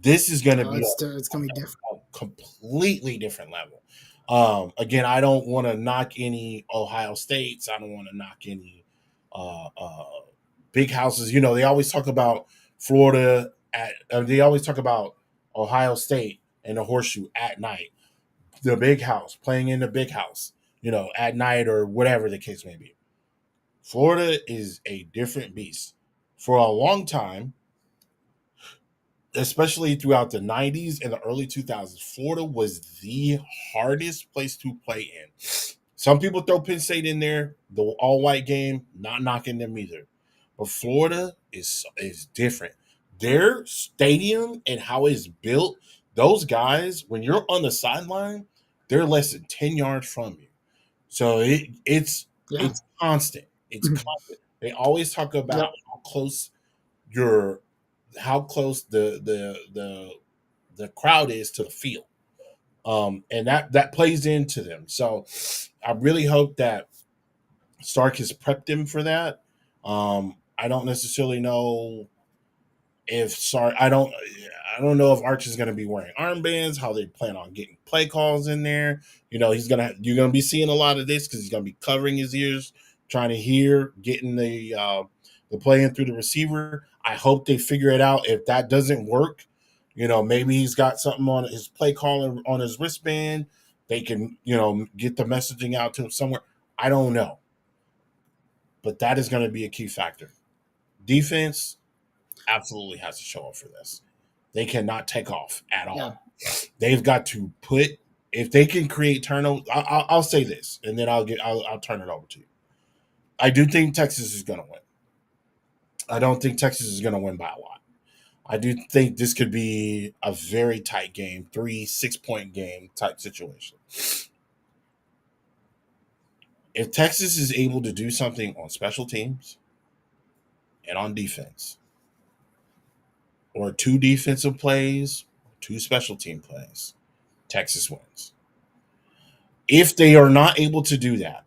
This is going to be it's going to be different. A completely different level. Again, I don't want to knock any Ohio States. I don't want to knock any big houses. You know, they always talk about Florida they always talk about Ohio State and the horseshoe at night. The big house, playing in the big house, you know, at night or whatever the case may be. Florida is a different beast. For a long time, especially throughout the 90s and the early 2000s, Florida was the hardest place to play in. Some people throw Penn State in there, the all-white game, not knocking them either. But Florida is different. Their stadium and how it's built, those guys, when you're on the sideline, they're less than 10 yards from you. So it's constant. It's constant. They always talk about how close the crowd is to the field. And that plays into them. So I really hope that Stark has prepped them for that. I don't necessarily know if Sark. I don't don't know if Arch is going to be wearing armbands, how they plan on getting play calls in there. You're gonna be seeing a lot of this because he's gonna be covering his ears, trying to hear, getting the play in through the receiver. I hope they figure it out. If that doesn't work, maybe he's got something on his play call on his wristband. They can, get the messaging out to him somewhere. I don't know, but that is going to be a key factor. Defense absolutely has to show up for this. They cannot take off at all. Yeah. They've got to put if they can create turnovers. I'll say this, and then I'll turn it over to you. I do think Texas is going to win. I don't think Texas is going to win by a lot. I do think this could be a very tight game, 3-6 point game type situation. If Texas is able to do something on special teams and on defense, or 2 defensive plays, 2 special team plays, Texas wins. If they are not able to do that,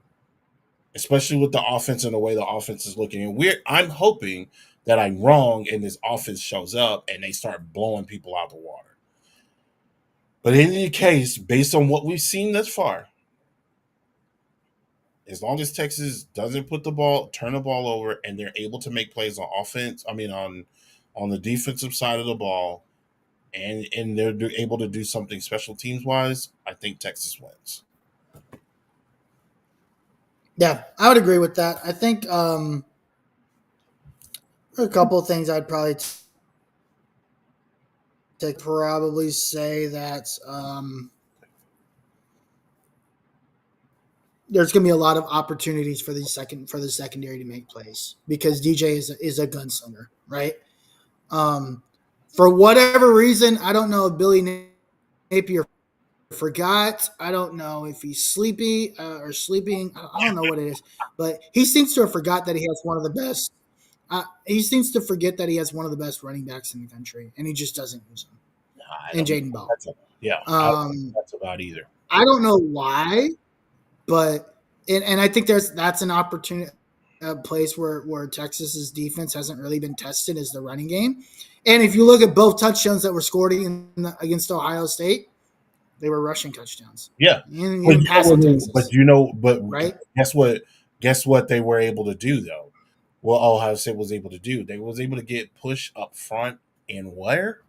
especially with the offense and the way the offense is looking, and I'm hoping that I'm wrong and this offense shows up and they start blowing people out of the water. But in any case, based on what we've seen thus far, as long as Texas doesn't turn the ball over, and they're able to make plays on offense, on the defensive side of the ball, and they're able to do something special teams wise, I think Texas wins. Yeah, I would agree with that. I think a couple of things I'd probably probably say that there's going to be a lot of opportunities for the secondary to make plays because DJ is a gunslinger, right? For whatever reason, I don't know if Billy Napier forgot. I don't know if he's sleepy or sleeping. I don't know what it is, but he seems to have forgot that he has one of the best. He seems to forget that he has one of the best running backs in the country, and he just doesn't use him. And Jaden Ball. I don't think that's about either. I don't know why, but and I think that's an opportunity, a place where Texas's defense hasn't really been tested is the running game. And if you look at both touchdowns that were scored against Ohio State, they were rushing touchdowns. Yeah, but right? Guess what they were able to do though. What Ohio State was able to do, they was able to get push up front in where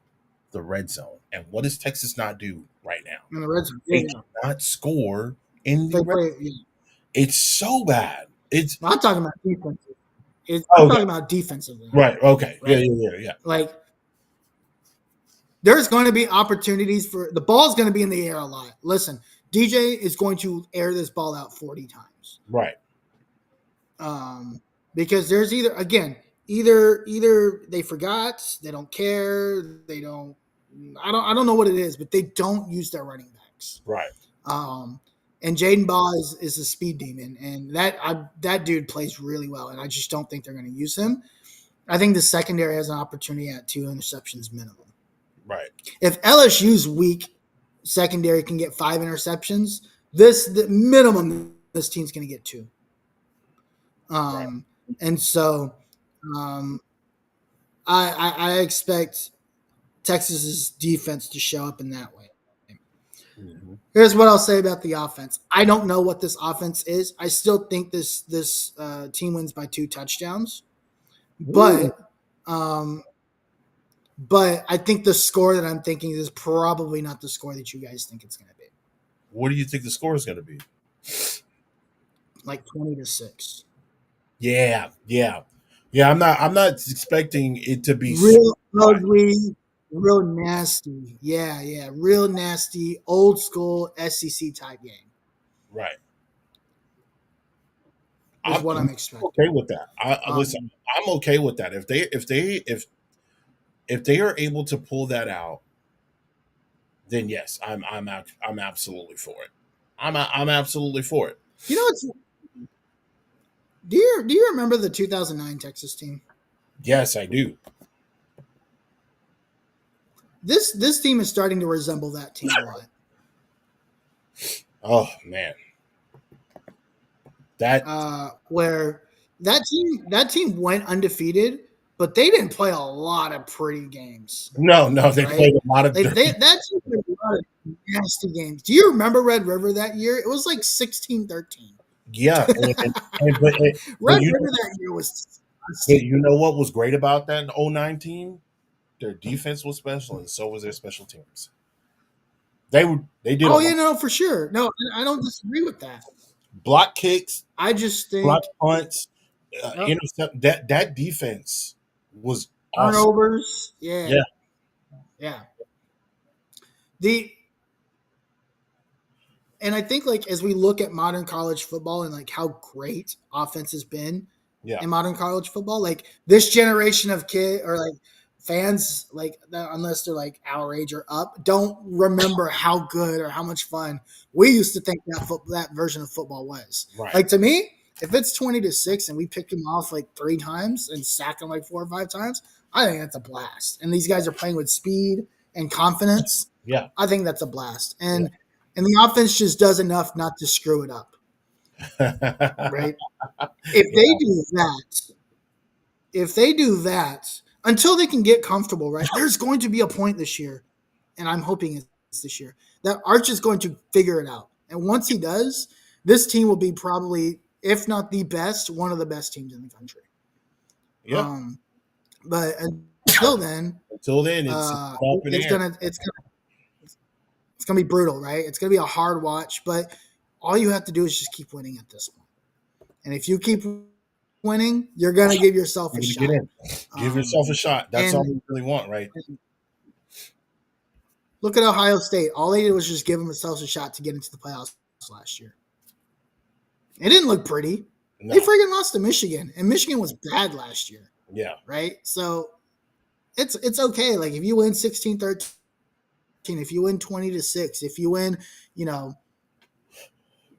the red zone. And what does Texas not do right now? In the red zone, they do not score in the red zone. It's so bad. I'm talking about defensive. I'm talking about defensively. Right. Okay. Right? Yeah. Like, there's going to be opportunities for the ball's going to be in the air a lot. Listen, DJ is going to air this ball out 40 times. Right. Because there's either they forgot, they don't care, they don't. I don't know what it is, but they don't use their running backs. Right. And Jaden Ball is a speed demon, and that dude plays really well, and I just don't think they're going to use him. I think the secondary has an opportunity at 2 interceptions minimum. Right. If LSU's weak secondary can get 5 interceptions, the minimum this team's going to get 2. Right. And so I expect Texas's defense to show up in that way. Mm-hmm. Here's what I'll say about the offense. I don't know what this offense is. I still think this team wins by 2 touchdowns. But I think the score that I'm thinking is probably not the score that you guys think it's going to be. What do you think the score is going to be? Like 20-6. Yeah. I'm not expecting it to be real ugly, real nasty. Yeah, real nasty, old school SEC type game. Right. Is what I'm expecting. Okay with that. Listen, I'm okay with that. If they are able to pull that out, then yes, I'm absolutely for it. I'm absolutely for it. You know what's Do you remember the 2009 Texas team? Yes, I do. This team is starting to resemble that team a lot. Oh man, that where that team went undefeated, but they didn't play a lot of pretty games. No, they Right? played a lot of dirty. That's a lot of nasty games. Do you remember Red River that year? It was like 16-13. Yeah, Red River that year was but disgusting. you know what was great about that in 09 team? Their defense was special, and so was their special teams. They did a Oh lot yeah, no, for sure. No, I don't disagree with that. block kicks, I just block think punts, yep, intercept. That defense was awesome. turnovers. Yeah, Yeah, yeah. The And I think like as we look at modern college football and like how great offense has been yeah, in modern college football, like this generation of kid or like fans like that, unless they're like our age or up, don't remember how good or how much fun we used to think that version of football was. right. Like to me, if it's 20-6 and we pick them off like 3 times and sack them like 4 or 5 times, I think that's a blast. And these guys are playing with speed and confidence. Yeah, I think that's a blast. yeah. And the offense just does enough not to screw it up, right? If they do that, until they can get comfortable, right? There's going to be a point this year, and I'm hoping it's this year, that Arch is going to figure it out. And once he does, this team will be probably, if not the best, one of the best teams in the country. Yeah. But until then, Until then, it's up in it's air. gonna be brutal, right? It's gonna be a hard watch, but all you have to do is just keep winning at this point. And if you keep winning, you're gonna give yourself a You shot. get in. Give yourself a shot. That's all you really want, right? Look at Ohio State. All they did was just give themselves a shot to get into the playoffs last year. It didn't look pretty. No. They freaking lost to Michigan, and Michigan was bad last year. Yeah. Right? So it's okay. Like if you win 16-13, if you win 20-6, if you win,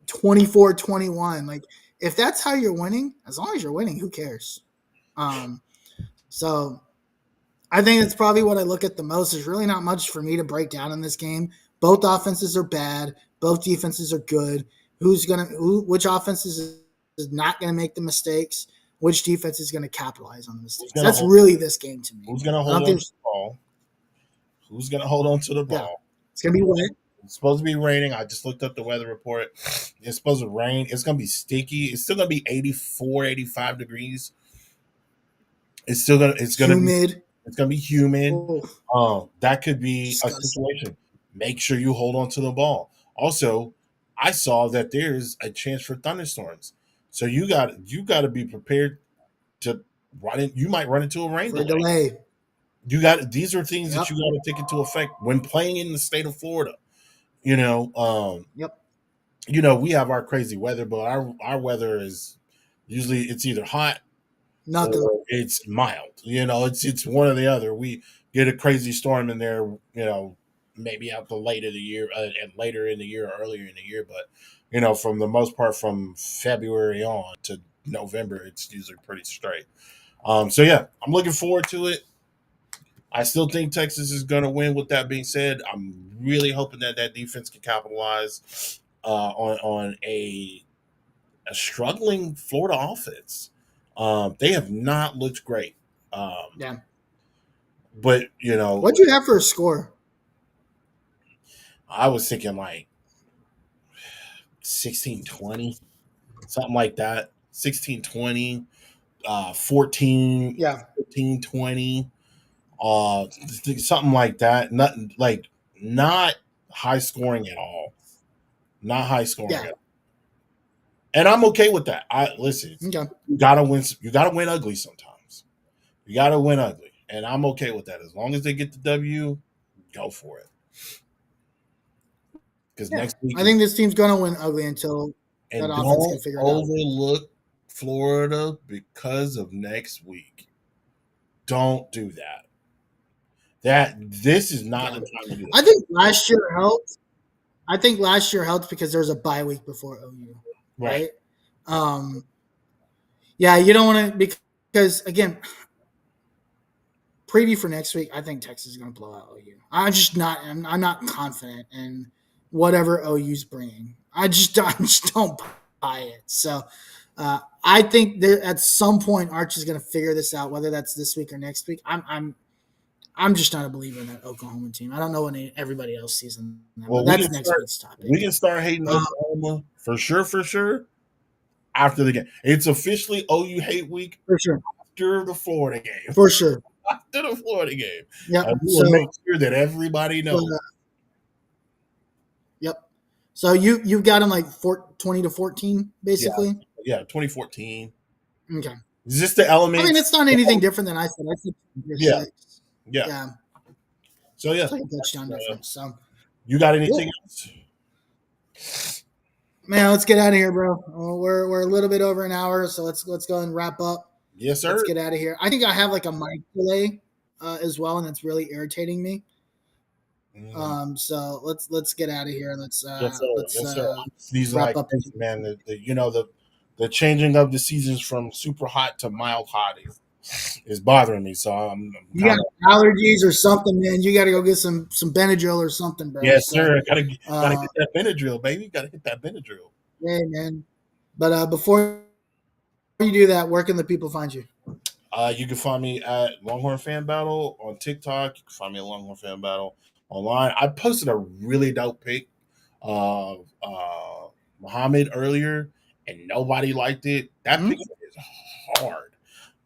24-21, like if that's how you're winning, as long as you're winning, who cares? So I think that's probably what I look at the most. There's really not much for me to break down in this game. Both offenses are bad. Both defenses are good. Which offense is not going to make the mistakes? Which defense is going to capitalize on the mistakes? That's really this game to me. Who's going to hold on to the ball? Who's going to hold on to the ball? Yeah. It's going to be wet. It's supposed to be raining. I just looked up the weather report. It's supposed to rain. It's going to be sticky. It's still going to be 84, 85 degrees. It's going to be humid. That could be a situation. Make sure you hold on to the ball. Also, I saw that there's a chance for thunderstorms. So you got to be prepared to run in. You might run into a rain delay. These are things that you got to take into effect when playing in the state of Florida. We have our crazy weather, but our weather is usually it's either hot or it's mild. It's one or the other. We get a crazy storm in there, maybe out the later the year and later in the year or earlier in the year, but from the most part from February on to November, it's usually pretty straight. So yeah, I'm looking forward to it. I still think Texas is going to win. With that being said, I'm really hoping that defense can capitalize on a struggling Florida offense. They have not looked great. Yeah. But, what'd you have for a score? I was thinking like 16-20, something like that. 16-20, 14, yeah, 15-20. Something like that. Not high scoring at all. Not high scoring at all. And I'm okay with that. You gotta win. You gotta win ugly sometimes. You gotta win ugly, and I'm okay with that. As long as they get the W, go for it. Because next week, I think this team's gonna win ugly until that offense can figure it out. Overlook Florida because of next week. Don't do that. This is not the time to do that. I think last year helped. I think last year helped because there was a bye week before OU. Right. You don't want to, because again, preview for next week, I think Texas is going to blow out OU. I'm not confident in whatever OU's bringing. I just don't buy it. So I I think there at some point Arch is going to figure this out, whether that's this week or next week. I'm just not a believer in that Oklahoma team. I don't know what everybody else sees in them, but Well, that's next week's topic. we can start hating Oklahoma for sure. After the game, it's officially OU hate week For sure. after the Florida game. For sure. After the Florida game, Yep. we will make sure that everybody knows. Yep. So you've got them like 20 to 14, basically. Yeah, 2014. Okay. Is this the element? I mean, it's not anything different than I said. I think Yeah. 6. Yeah. So it's like a touchdown difference. So you got anything else? Man, let's get out of here, bro. We're a little bit over an hour, so let's go and wrap up. Yes, sir. Let's get out of here. I think I have like a mic delay as well, and that's really irritating me. So let's get out of here and let's These wrap like up. Man, the changing of the seasons from super hot to mild hot is bothering me. So I'm you got allergies or something, man. You got to go get some Benadryl or something, bro. Yes, sir. Gotta get that Benadryl, baby. Gotta hit that Benadryl. Yeah, man. But before you do that, where can the people find you? You can find me at Longhorn Fan Battle on TikTok. You can find me at Longhorn Fan Battle online. I posted a really dope pic of Muhammad earlier, and nobody liked it. That picture is hard,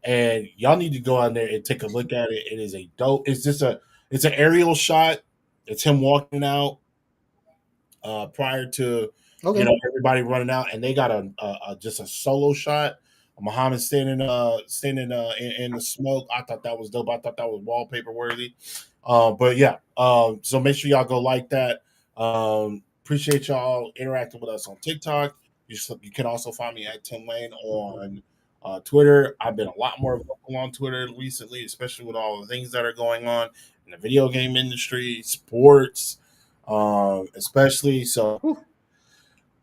and y'all need to go out there and take a look at it. It is a dope. It's an aerial shot. It's him walking out prior to everybody running out, and they got just a solo shot. Muhammad standing in the smoke. I thought that was dope. I thought that was wallpaper worthy. But yeah, so make sure y'all go like that. Appreciate y'all interacting with us on TikTok. You can also find me at Tim Lane on Twitter. I've been a lot more vocal on Twitter recently, especially with all the things that are going on in the video game industry, sports, especially. So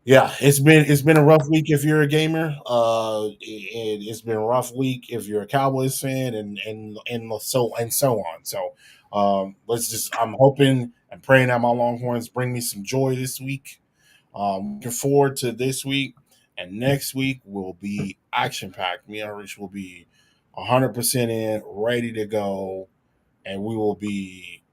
yeah, it's been a rough week if you're a gamer. It's been a rough week if you're a Cowboys fan, and so on. So I'm hoping and praying that my Longhorns bring me some joy this week. Looking forward to this week, and next week will be action packed. Me and Rich will be 100% in, ready to go, and we will be.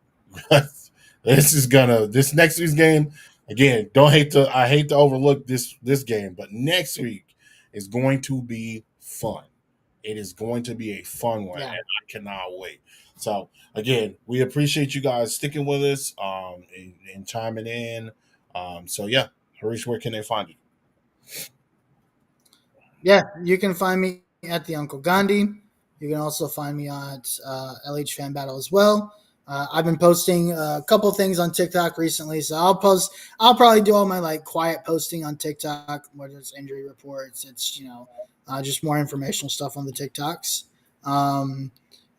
This next week's game. Again, I hate to overlook this game, but next week is going to be fun. It is going to be a fun one, and I cannot wait. So again, we appreciate you guys sticking with us and chiming in. So yeah, Harish, where can they find you? Yeah, you can find me at the Uncle Gandhi. You can also find me at LH Fan Battle as well. I've been posting a couple things on TikTok recently, so I'll probably do all my like quiet posting on TikTok, whether it's injury reports, it's just more informational stuff on the TikToks.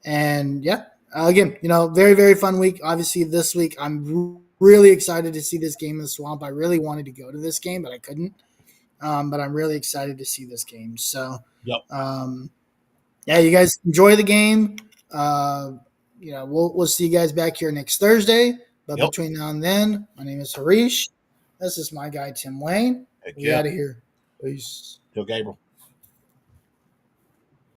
And yeah, again, very, very fun week. Obviously this week I'm really excited to see this game in the Swamp. I really wanted to go to this game, but I couldn't. But I'm really excited to see this game. So yep. Yeah, you guys enjoy the game. We'll see you guys back here next Thursday. But between now and then, my name is Harish. This is my guy, Tim Wayne. We out of here. Peace. Yo, Gabriel.